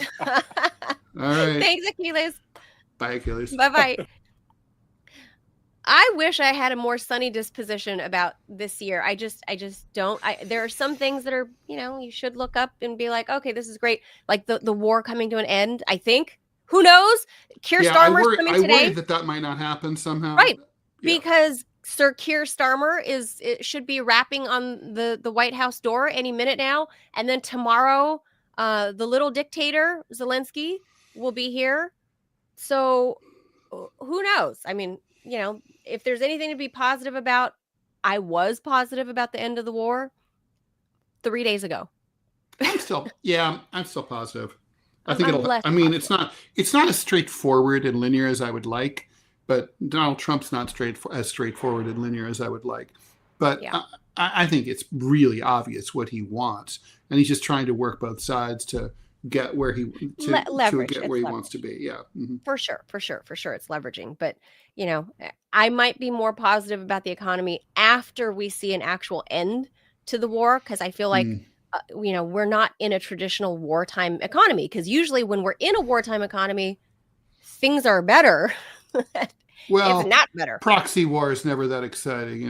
right. Thanks, Achilles. Bye, Achilles. Bye-bye. I wish I had a more sunny disposition about this year. I just don't. There are some things that are, you should look up and be like, okay, this is great. Like the war coming to an end, I think. Who knows? Keir Starmer's coming today. I worry that might not happen somehow. Right. Yeah. Because Sir Keir Starmer should be rapping on the White House door any minute now. And then tomorrow, the little dictator, Zelensky, will be here. So who knows? I mean, if there's anything to be positive about, I was positive about the end of the war 3 days ago. I'm still positive. I think it's not as straightforward and linear as I would like, but Donald Trump's not as straightforward and linear as I would like. But I think it's really obvious what he wants, and he's just trying to work both sides to get where he wants to be. Yeah, for sure, it's leveraging. But I might be more positive about the economy after we see an actual end to the war, because I feel like. We're not in a traditional wartime economy, because usually when we're in a wartime economy, things are better. Well, if not better. Proxy war is never that exciting,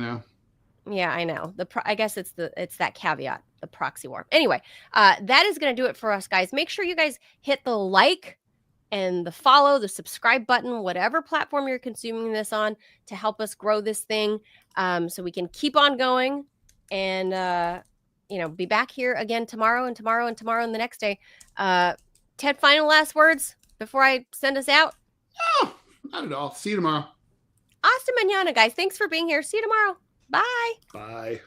Yeah, I know. I guess it's that caveat, the proxy war. Anyway, that is going to do it for us, guys. Make sure you guys hit the like and the follow, the subscribe button, whatever platform you're consuming this on, to help us grow this thing, so we can keep on going and be back here again tomorrow and tomorrow and tomorrow and the next day. Ted, final last words before I send us out? Oh, not at all. See you tomorrow. Hasta mañana, guys. Thanks for being here. See you tomorrow. Bye. Bye.